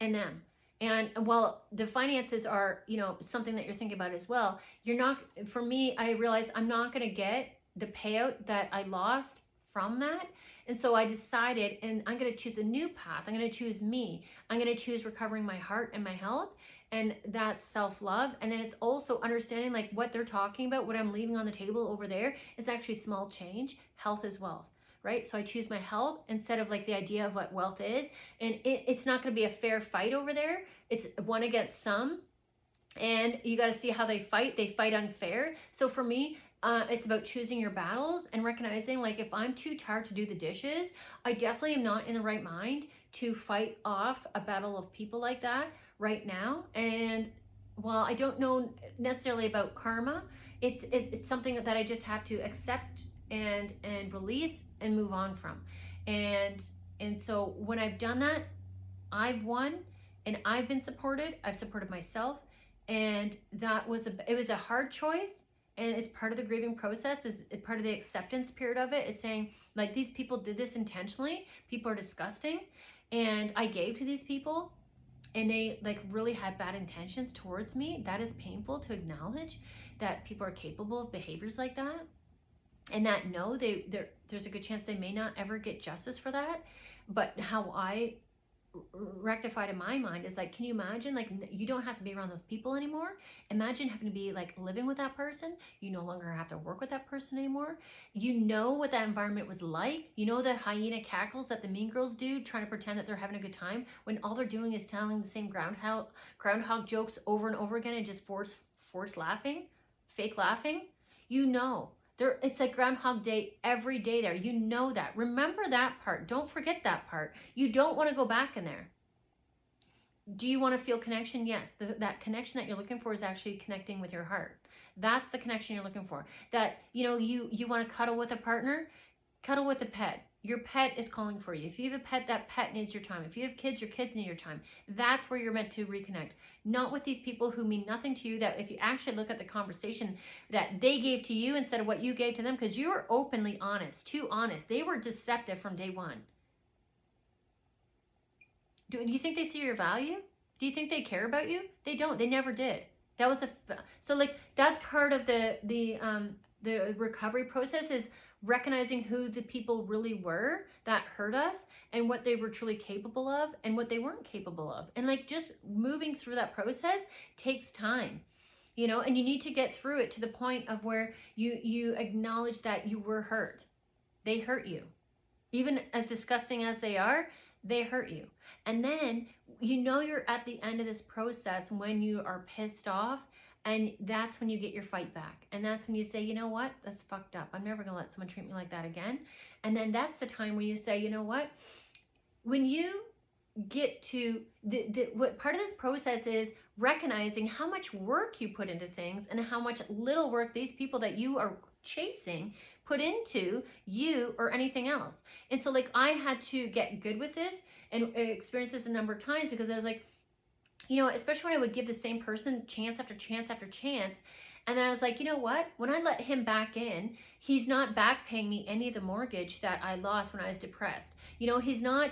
and them. And while the finances are, you know, something that you're thinking about as well, you're not, for me, I realized I'm not going to get the payout that I lost from that. And so I decided, and I'm going to choose a new path. I'm going to choose me. I'm going to choose recovering my heart and my health. And that's self-love. And then it's also understanding like what they're talking about, what I'm leaving on the table over there is actually small change. Health is wealth, right? So I choose my health instead of like the idea of what wealth is. And it's not going to be a fair fight over there. It's one against some. And you got to see how they fight. They fight unfair. So for me, it's about choosing your battles and recognizing, like, if I'm too tired to do the dishes, I definitely am not in the right mind to fight off a battle of people like that right now. And while I don't know necessarily about karma, it's something that I just have to accept and release and move on from. And so when I've done that, I've won, and I've been supported. I've supported myself, and it was a hard choice, and it's part of the grieving process, is part of the acceptance period of it, is saying like, these people did this intentionally, people are disgusting, and I gave to these people, and they like really had bad intentions towards me. That is painful to acknowledge, that people are capable of behaviors like that, and that no, there's a good chance they may not ever get justice for that. But how I rectified in my mind is like, can you imagine, like, you don't have to be around those people anymore. Imagine having to be like living with that person. You no longer have to work with that person anymore. You know what that environment was like. You know the hyena cackles that the mean girls do, trying to pretend that they're having a good time when all they're doing is telling the same groundhog jokes over and over again and just force laughing, fake laughing. You know, there, it's like Groundhog Day every day there. You know that. Remember that part. Don't forget that part. You don't want to go back in there. Do you want to feel connection? Yes. That connection that you're looking for is actually connecting with your heart. That's the connection you're looking for. That, you know, you want to cuddle with a partner, cuddle with a pet. Your pet is calling for you. If you have a pet, that pet needs your time. If you have kids, your kids need your time. That's where you're meant to reconnect. Not with these people who mean nothing to you, that if you actually look at the conversation that they gave to you instead of what you gave to them, because you were openly honest, too honest. They were deceptive from day one. Do you think they see your value? Do you think they care about you? They don't. They never did. That was so like that's part of the recovery process, is recognizing who the people really were that hurt us and what they were truly capable of and what they weren't capable of. And like just moving through that process takes time, you know, and you need to get through it to the point of where you acknowledge that you were hurt. They hurt you. Even as disgusting as they are, they hurt you. And then you know you're at the end of this process when you are pissed off, and that's when you get your fight back. And that's when you say, you know what, that's fucked up. I'm never gonna let someone treat me like that again. And then that's the time when you say, you know what, when you get to what part of this process is recognizing how much work you put into things and how much little work these people that you are chasing put into you or anything else. And so like I had to get good with this and experience this a number of times, because I was like, you know, especially when I would give the same person chance after chance after chance. And then I was like, you know what? When I let him back in, he's not back paying me any of the mortgage that I lost when I was depressed. You know, he's not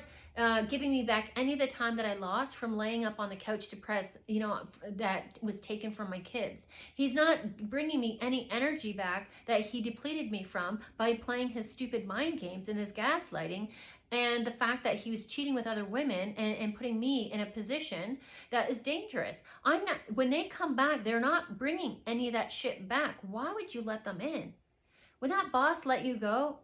giving me back any of the time that I lost from laying up on the couch depressed, you know, that was taken from my kids. He's not bringing me any energy back that he depleted me from by playing his stupid mind games and his gaslighting. And the fact that he was cheating with other women and putting me in a position that is dangerous. I'm not, when they come back, they're not bringing any of that shit back. Why would you let them in? When that boss let you go,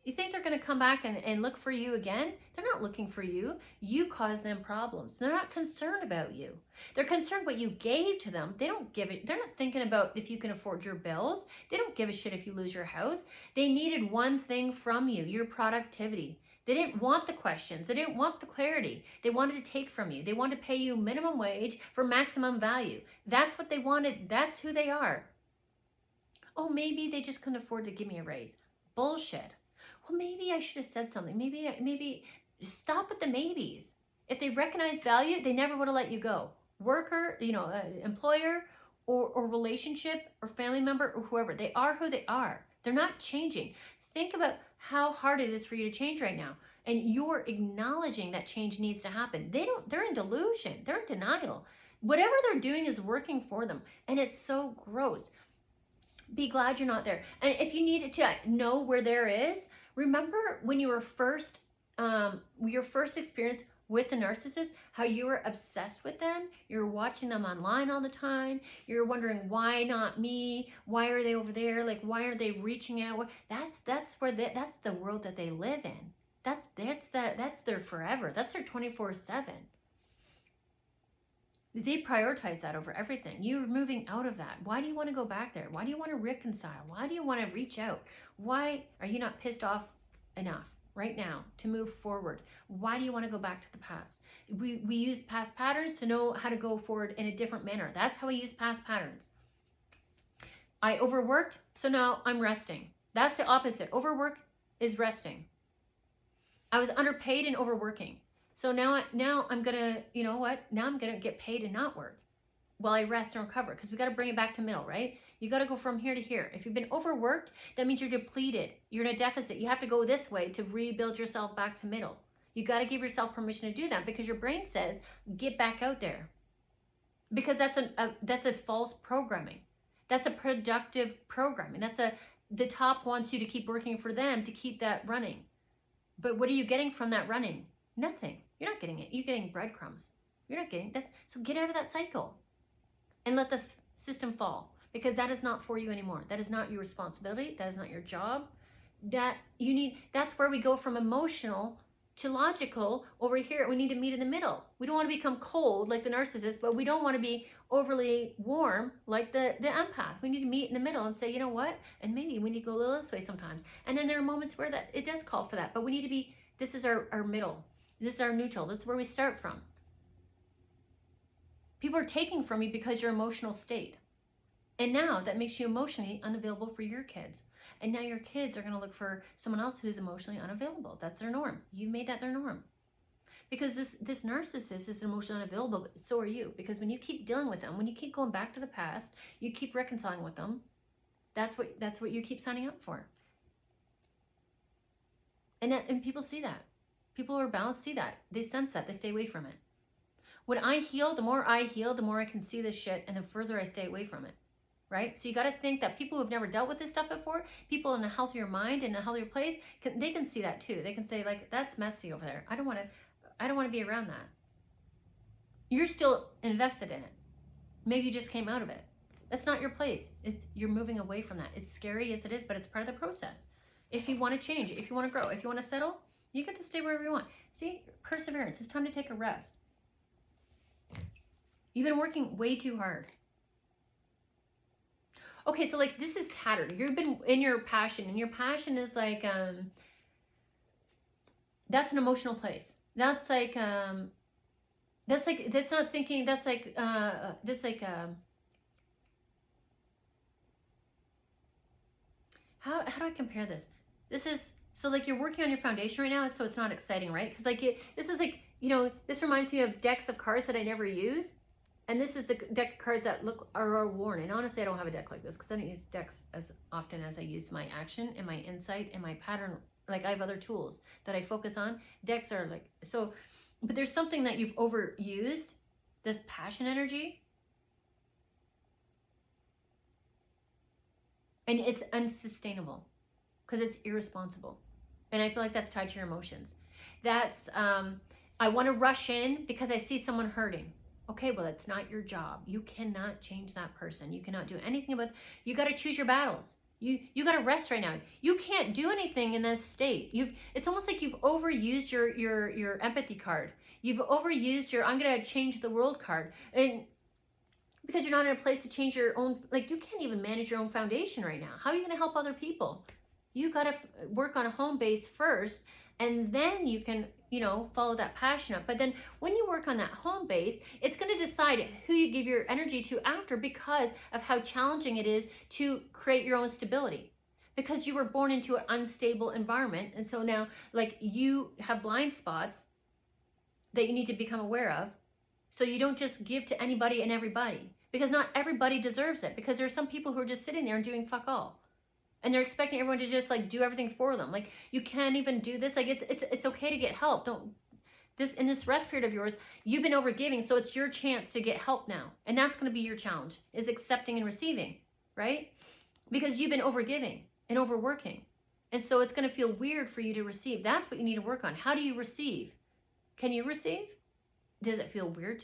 you think they're going to come back and look for you again? They're not looking for you. You caused them problems. They're not concerned about you. They're concerned what you gave to them. They don't give it. They're not thinking about if you can afford your bills. They don't give a shit if you lose your house. They needed one thing from you, your productivity. They didn't want the questions. They didn't want the clarity. They wanted to take from you. They wanted to pay you minimum wage for maximum value. That's what they wanted. That's who they are. Oh, maybe they just couldn't afford to give me a raise. Bullshit. Well, maybe I should have said something. Maybe stop with the maybes. If they recognized value, they never would have let you go. Worker, you know, employer or relationship or family member or whoever. They are who they are. They're not changing. Think about how hard it is for you to change right now. And you're acknowledging that change needs to happen. They're in delusion. They're in denial. Whatever they're doing is working for them. And it's so gross. Be glad you're not there. And if you needed to know where there is, remember when you were your first experience with the narcissist, how you were obsessed with them. You're watching them online all the time. You're wondering, why not me? Why are they over there? Like, why aren't they reaching out? That's the world that they live in. That's their forever. That's their 24/7. They prioritize that over everything. You're moving out of that. Why do you want to go back there? Why do you want to reconcile? Why do you want to reach out? Why are you not pissed off enough right now to move forward? Why do you want to go back to the past? We use past patterns to know how to go forward in a different manner. That's how we use past patterns. I overworked, so now I'm resting. That's the opposite. Overwork is resting. I was underpaid and overworking. So now I'm gonna, you know what? Now I'm gonna get paid and not work while I rest and recover, because we got to bring it back to middle, right? You got to go from here to here. If you've been overworked, that means you're depleted. You're in a deficit. You have to go this way to rebuild yourself back to middle. You got to give yourself permission to do that, because your brain says, get back out there. Because that's a false programming. That's a productive programming. The top wants you to keep working for them to keep that running. But what are you getting from that running? Nothing. You're not getting it. You're getting breadcrumbs. You're not getting that's so get out of that cycle and let the system fall, because that is not for you anymore. That is not your responsibility. That is not your job. That you need, that's where we go from emotional to logical. Over here, we need to meet in the middle. We don't want to become cold like the narcissist, but we don't want to be overly warm like the empath. We need to meet in the middle and say, you know what? And maybe we need to go a little this way sometimes. And then there are moments where that it does call for that, but we need to be, this is our middle. This is our neutral. This is where we start from. People are taking from you because your emotional state. And now that makes you emotionally unavailable for your kids. And now your kids are going to look for someone else who's emotionally unavailable. That's their norm. You made that their norm. Because this narcissist is emotionally unavailable, but so are you. Because when you keep dealing with them, when you keep going back to the past, you keep reconciling with them, that's what you keep signing up for. And people see that. People who are balanced see that. They sense that. They stay away from it. When I heal, the more I heal, the more I can see this shit, and the further I stay away from it. Right? So you got to think that people who've never dealt with this stuff before, people in a healthier mind, in a healthier place, they can see that too. They can say, like, that's messy over there. I don't want to be around that. You're still invested in it. Maybe you just came out of it. That's not your place. You're moving away from that. It's scary, yes it is, but it's part of the process. If you want to change, if you want to grow, if you want to settle, you get to stay wherever you want. See, perseverance. It's time to take a rest. You've been working way too hard. Okay, so like this is tattered. You've been in your passion, and your passion is like, that's an emotional place. That's like that's not thinking, that's like, how do I compare this? This is, so like you're working on your foundation right now, so it's not exciting, right? Because like this is like, you know, this reminds me of decks of cards that I never use. And this is the deck of cards that are worn. And honestly, I don't have a deck like this because I don't use decks as often as I use my action and my insight and my pattern. Like I have other tools that I focus on. Decks are like, so, but there's something that you've overused, this passion energy. And it's unsustainable because it's irresponsible. And I feel like that's tied to your emotions. That's, I want to rush in because I see someone hurting. Okay, well, that's not your job. You cannot change that person. You cannot do anything about, you got to choose your battles. You got to rest right now. You can't do anything in this state. It's almost like you've overused your empathy card. You've overused your I'm going to change the world card. And because you're not in a place to change your own, like you can't even manage your own foundation right now. How are you going to help other people? You got to work on a home base first, and then you can, you know, follow that passion up. But then when you work on that home base, it's going to decide who you give your energy to after, because of how challenging it is to create your own stability, because you were born into an unstable environment. And so now, like, you have blind spots that you need to become aware of. So you don't just give to anybody and everybody, because not everybody deserves it, because there's some people who are just sitting there and doing fuck all. And they're expecting everyone to just like do everything for them. Like, you can't even do this. Like, it's okay to get help. In this rest period of yours, you've been overgiving, so it's your chance to get help now. And that's going to be your challenge, is accepting and receiving, right? Because you've been overgiving and overworking. And so it's going to feel weird for you to receive. That's what you need to work on. How do you receive? Can you receive? Does it feel weird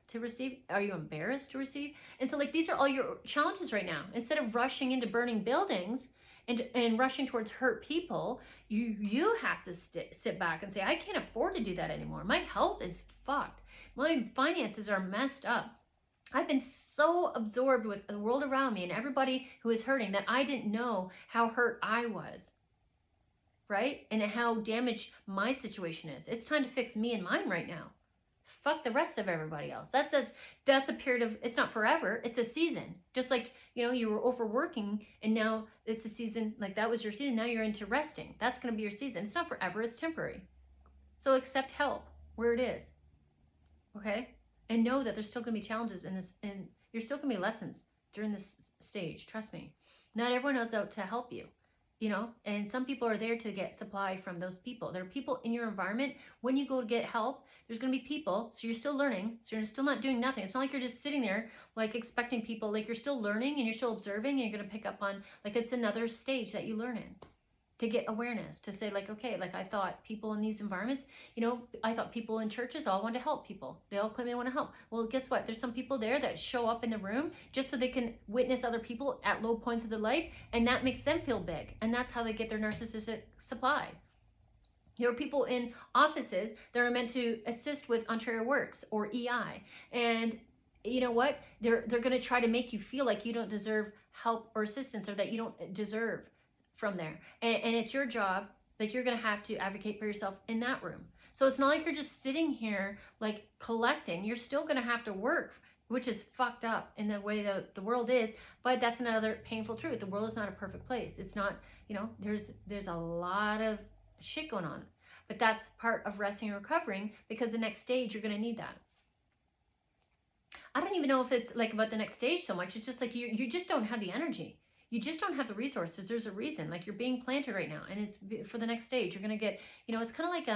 to receive? Are you embarrassed to receive? And so like, these are all your challenges right now. Instead of rushing into burning buildings and rushing towards hurt people, you have to sit back and say, I can't afford to do that anymore. My health is fucked. My finances are messed up. I've been so absorbed with the world around me and everybody who is hurting that I didn't know how hurt I was, right? And how damaged my situation is. It's time to fix me and mine right now. Fuck the rest of everybody else. That's a period of, it's not forever, it's a season. Just like, you know, you were overworking and now it's a season, like that was your season, now you're into resting. That's going to be your season. It's not forever, it's temporary. So accept help where it is. Okay? And know that there's still going to be challenges in this, and there's still going to be lessons during this stage. Trust me. Not everyone knows out to help you. You know, and some people are there to get supply from those people. There are people in your environment. When you go to get help, there's going to be people. So you're still learning. So you're still not doing nothing. It's not like you're just sitting there like expecting people. Like, you're still learning and you're still observing, and you're going to pick up on, like, it's another stage that you learn in. to get awareness, to say like, okay, like I thought people in these environments, I thought people in churches all want to help people. They all claim they want to help. Well, guess what? There's some people there that show up in the room just so they can witness other people at low points of their life, and that makes them feel big. And that's how they get their narcissistic supply. There are people in offices that are meant to assist with Ontario Works or EI. And you know what? They're going to try to make you feel like you don't deserve help or assistance, or that you don't deserve from there. And it's your job, like you're going to have to advocate for yourself in that room. So it's not like you're just sitting here like collecting. You're still going to have to work, which is fucked up in the way that the world is. But that's another painful truth. The world is not a perfect place. It's not, there's a lot of shit going on. But that's part of resting and recovering, because the next stage, you're going to need that. I don't even know if it's like about the next stage so much. It's just like you just don't have the energy. You just don't have the resources. There's a reason. Like you're being planted right now, and it's for the next stage. You're going to get, it's kind of like,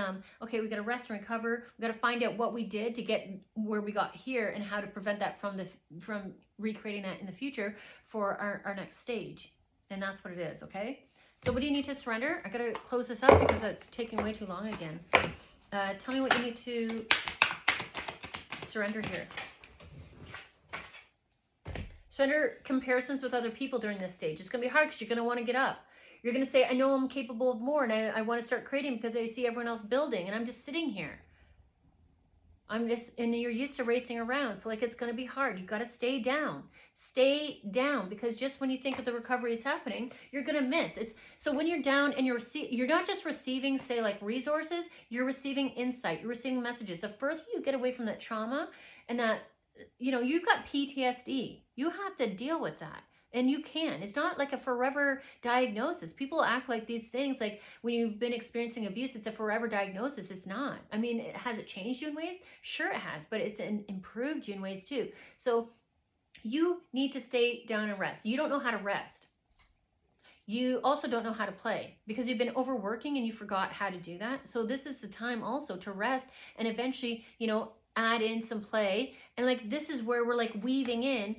okay, we got to rest and recover. We got to find out what we did to get where we got here, and how to prevent that from recreating that in the future for our next stage. And that's what it is, okay? So what do you need to surrender? I got to close this up because it's taking way too long again. Tell me what you need to surrender here. Surrender comparisons with other people during this stage. It's going to be hard because you're going to want to get up. You're going to say, I know I'm capable of more, and I want to start creating because I see everyone else building, and I'm just sitting here. And you're used to racing around. So like, it's going to be hard. You got to stay down. Stay down, because just when you think that the recovery is happening, you're going to miss. So when you're down and you're not just receiving, say, like resources, you're receiving insight, you're receiving messages. The further you get away from that trauma and that, you've got PTSD, you have to deal with that. And you can. It's not like a forever diagnosis. People act like these things, like when you've been experiencing abuse, it's a forever diagnosis. It's not. I mean, has it changed you in ways? Sure it has, but it's improved you in ways too. So you need to stay down and rest. You don't know how to rest. You also don't know how to play because you've been overworking and you forgot how to do that. So this is the time also to rest and eventually, add in some play. And like, this is where we're like weaving in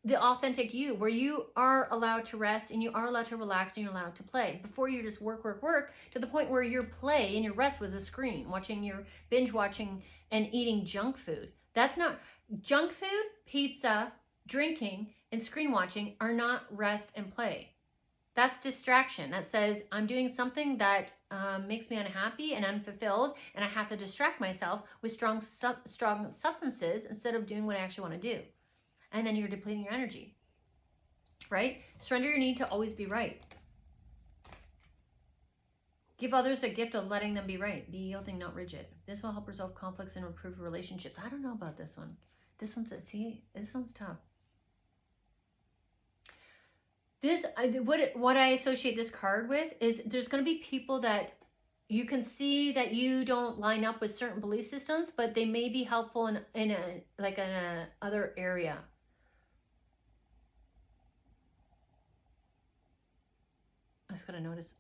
the authentic you, where you are allowed to rest and you are allowed to relax and you're allowed to play. Before you just work, to the point where your play and your rest was a screen, binge watching and eating junk food. That's not junk food, pizza, drinking, and screen watching are not rest and play. That's distraction. That says I'm doing something that makes me unhappy and unfulfilled, and I have to distract myself with strong substances instead of doing what I actually want to do. And then you're depleting your energy, right? Surrender your need to always be right. Give others a gift of letting them be right. Be yielding, not rigid. This will help resolve conflicts and improve relationships. I don't know about this one. This one's tough. What I associate this card with is there's going to be people that you can see that you don't line up with certain belief systems, but they may be helpful in a other area. I just gotta notice.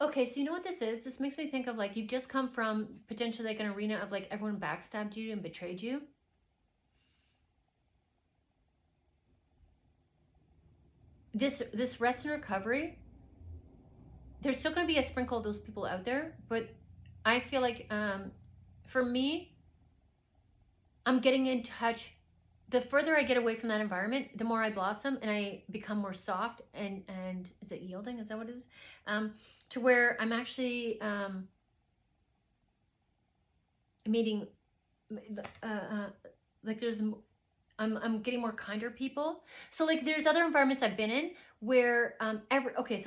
Okay, so you know what this is? This makes me think of like you've just come from potentially like an arena of like everyone backstabbed you and betrayed you. This rest and recovery, there's still going to be a sprinkle of those people out there, but I feel like for me, I'm getting in touch. The further I get away from that environment, the more I blossom and I become more soft and is it yielding? Is that what it is? To where I'm actually meeting like I'm getting more kinder people. So like there's other environments I've been in where so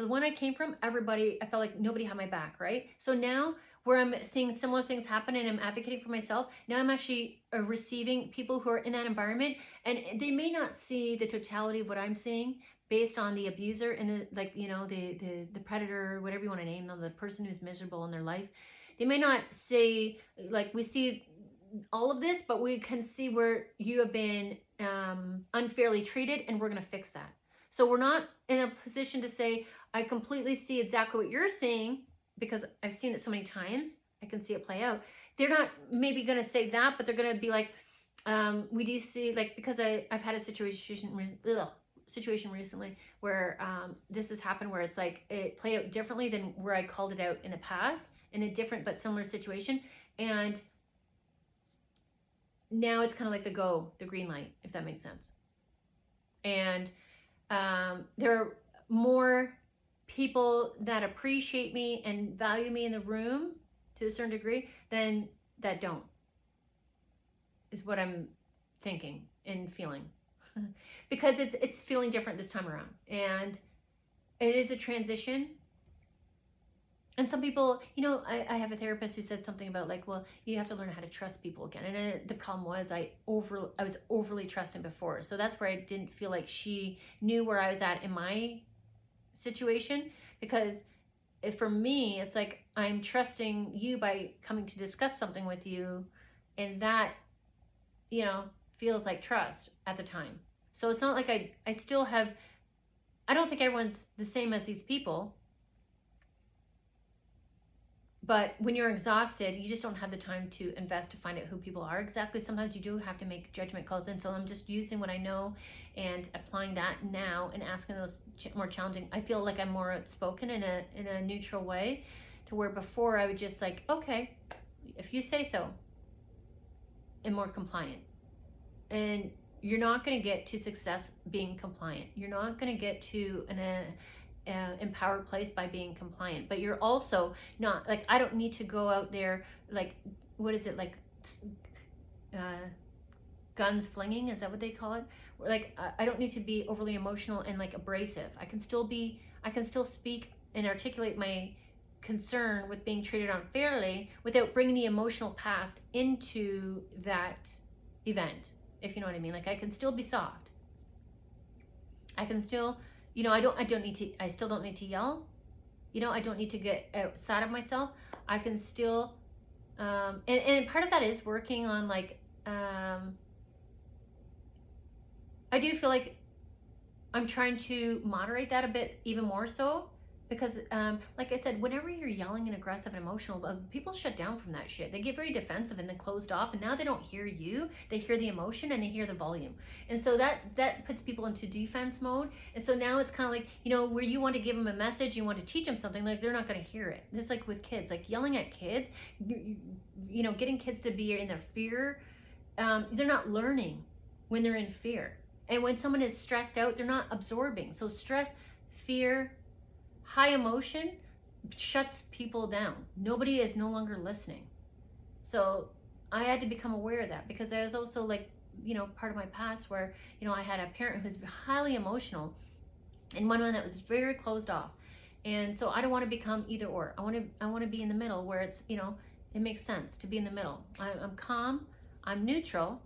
the one I came from, I felt like nobody had my back, right? So now where I'm seeing similar things happen and I'm advocating for myself, now I'm actually receiving people who are in that environment, and they may not see the totality of what I'm seeing based on the abuser and the predator, whatever you want to name them, the person who's miserable in their life. They may not say like we see all of this, but we can see where you have been unfairly treated, and we're going to fix that. So we're not in a position to say I completely see exactly what you're seeing, because I've seen it so many times. I can see it play out. they're not maybe going to say that, but they're going to be like, we do see, like, because I've had a situation recently where this has happened, where it's like it played out differently than where I called it out in the past, in a different but similar situation. And now it's kind of like the green light, if that makes sense. And there are more people that appreciate me and value me in the room to a certain degree than that don't, is what I'm thinking and feeling. Because it's feeling different this time around, and it is a transition. And some people, I have a therapist who said something about, like, well, you have to learn how to trust people again. And the problem was I was overly trusting before. So that's where I didn't feel like she knew where I was at in my situation. Because for me, it's like I'm trusting you by coming to discuss something with you. And that, feels like trust at the time. So it's not like I still have, I don't think everyone's the same as these people. But when you're exhausted, you just don't have the time to invest to find out who people are exactly. Sometimes you do have to make judgment calls. And so I'm just using what I know and applying that now and asking those more challenging. I feel like I'm more outspoken in a neutral way, to where before I would just like, okay, if you say so, and more compliant. And you're not going to get to success being compliant. You're not going to get to an empowered place by being compliant. But you're also not, like, I don't need to go out there like, what is it, like guns flinging, is that what they call it? Like, I don't need to be overly emotional and like abrasive. I can still speak and articulate my concern with being treated unfairly without bringing the emotional past into that event, if you know what I mean. Like, I can still be soft. I can still, I still don't need to yell. I don't need to get outside of myself. I can still, and part of that is working on, like, I do feel like I'm trying to moderate that a bit even more so. Because, like I said, whenever you're yelling and aggressive and emotional, people shut down from that shit. They get very defensive and then closed off. And now they don't hear you. They hear the emotion and they hear the volume. And so that puts people into defense mode. And so now it's kind of like, where you want to give them a message, you want to teach them something, like, they're not going to hear it. It's like with kids, like yelling at kids, getting kids to be in their fear. They're not learning when they're in fear. And when someone is stressed out, they're not absorbing. So stress, fear, high emotion shuts people down. Nobody is no longer listening. So I had to become aware of that, because I was also like, part of my past where, I had a parent who's highly emotional and one that was very closed off. And so I don't want to become either or. I want to be in the middle, where it's, it makes sense to be in the middle. I'm calm, I'm neutral,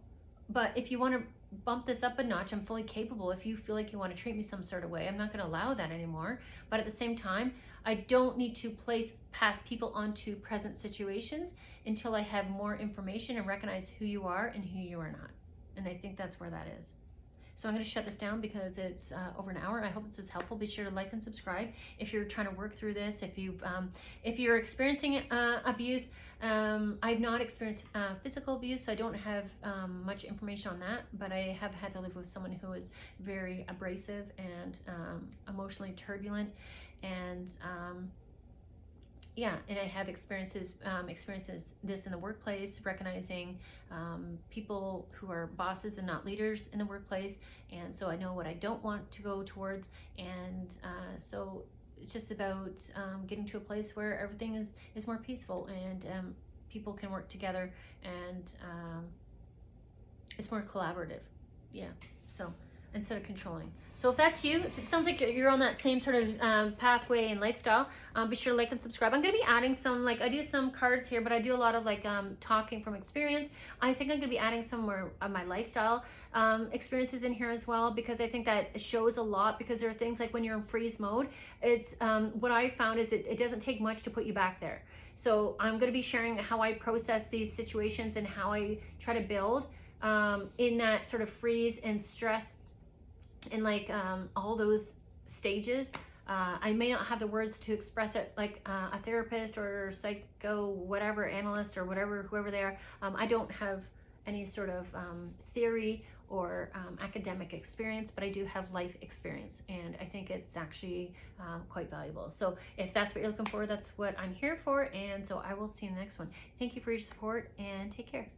but if you want to bump this up a notch, I'm fully capable. If you feel like you want to treat me some sort of way, I'm not going to allow that anymore. But at the same time, I don't need to place past people onto present situations until I have more information and recognize who you are and who you are not. And I think that's where that is. So I'm going to shut this down because it's over an hour. I hope this is helpful. Be sure to like and subscribe if you're trying to work through this. If you're experiencing abuse, I've not experienced physical abuse, so I don't have much information on that. But I have had to live with someone who is very abrasive and emotionally turbulent, and and I have experiences this in the workplace, recognizing people who are bosses and not leaders in the workplace. And so I know what I don't want to go towards. And so it's just about getting to a place where everything is more peaceful, and people can work together, and it's more collaborative. Yeah. So instead of controlling. So if that's you, if it sounds like you're on that same sort of pathway and lifestyle, be sure to like and subscribe. I'm going to be adding some, like, I do some cards here, but I do a lot of like talking from experience. I think I'm going to be adding some more of my lifestyle experiences in here as well, because I think that shows a lot. Because there are things like when you're in freeze mode, it's what I found is it doesn't take much to put you back there. So I'm going to be sharing how I process these situations and how I try to build in that sort of freeze and stress, and like all those stages I may not have the words to express it like a therapist or psycho whatever analyst or whatever, whoever they are. I don't have any sort of theory or academic experience, but I do have life experience, and I think it's actually quite valuable. So if that's what you're looking for, that's what I'm here for, and so I will see you in the next one. Thank you for your support, and take care.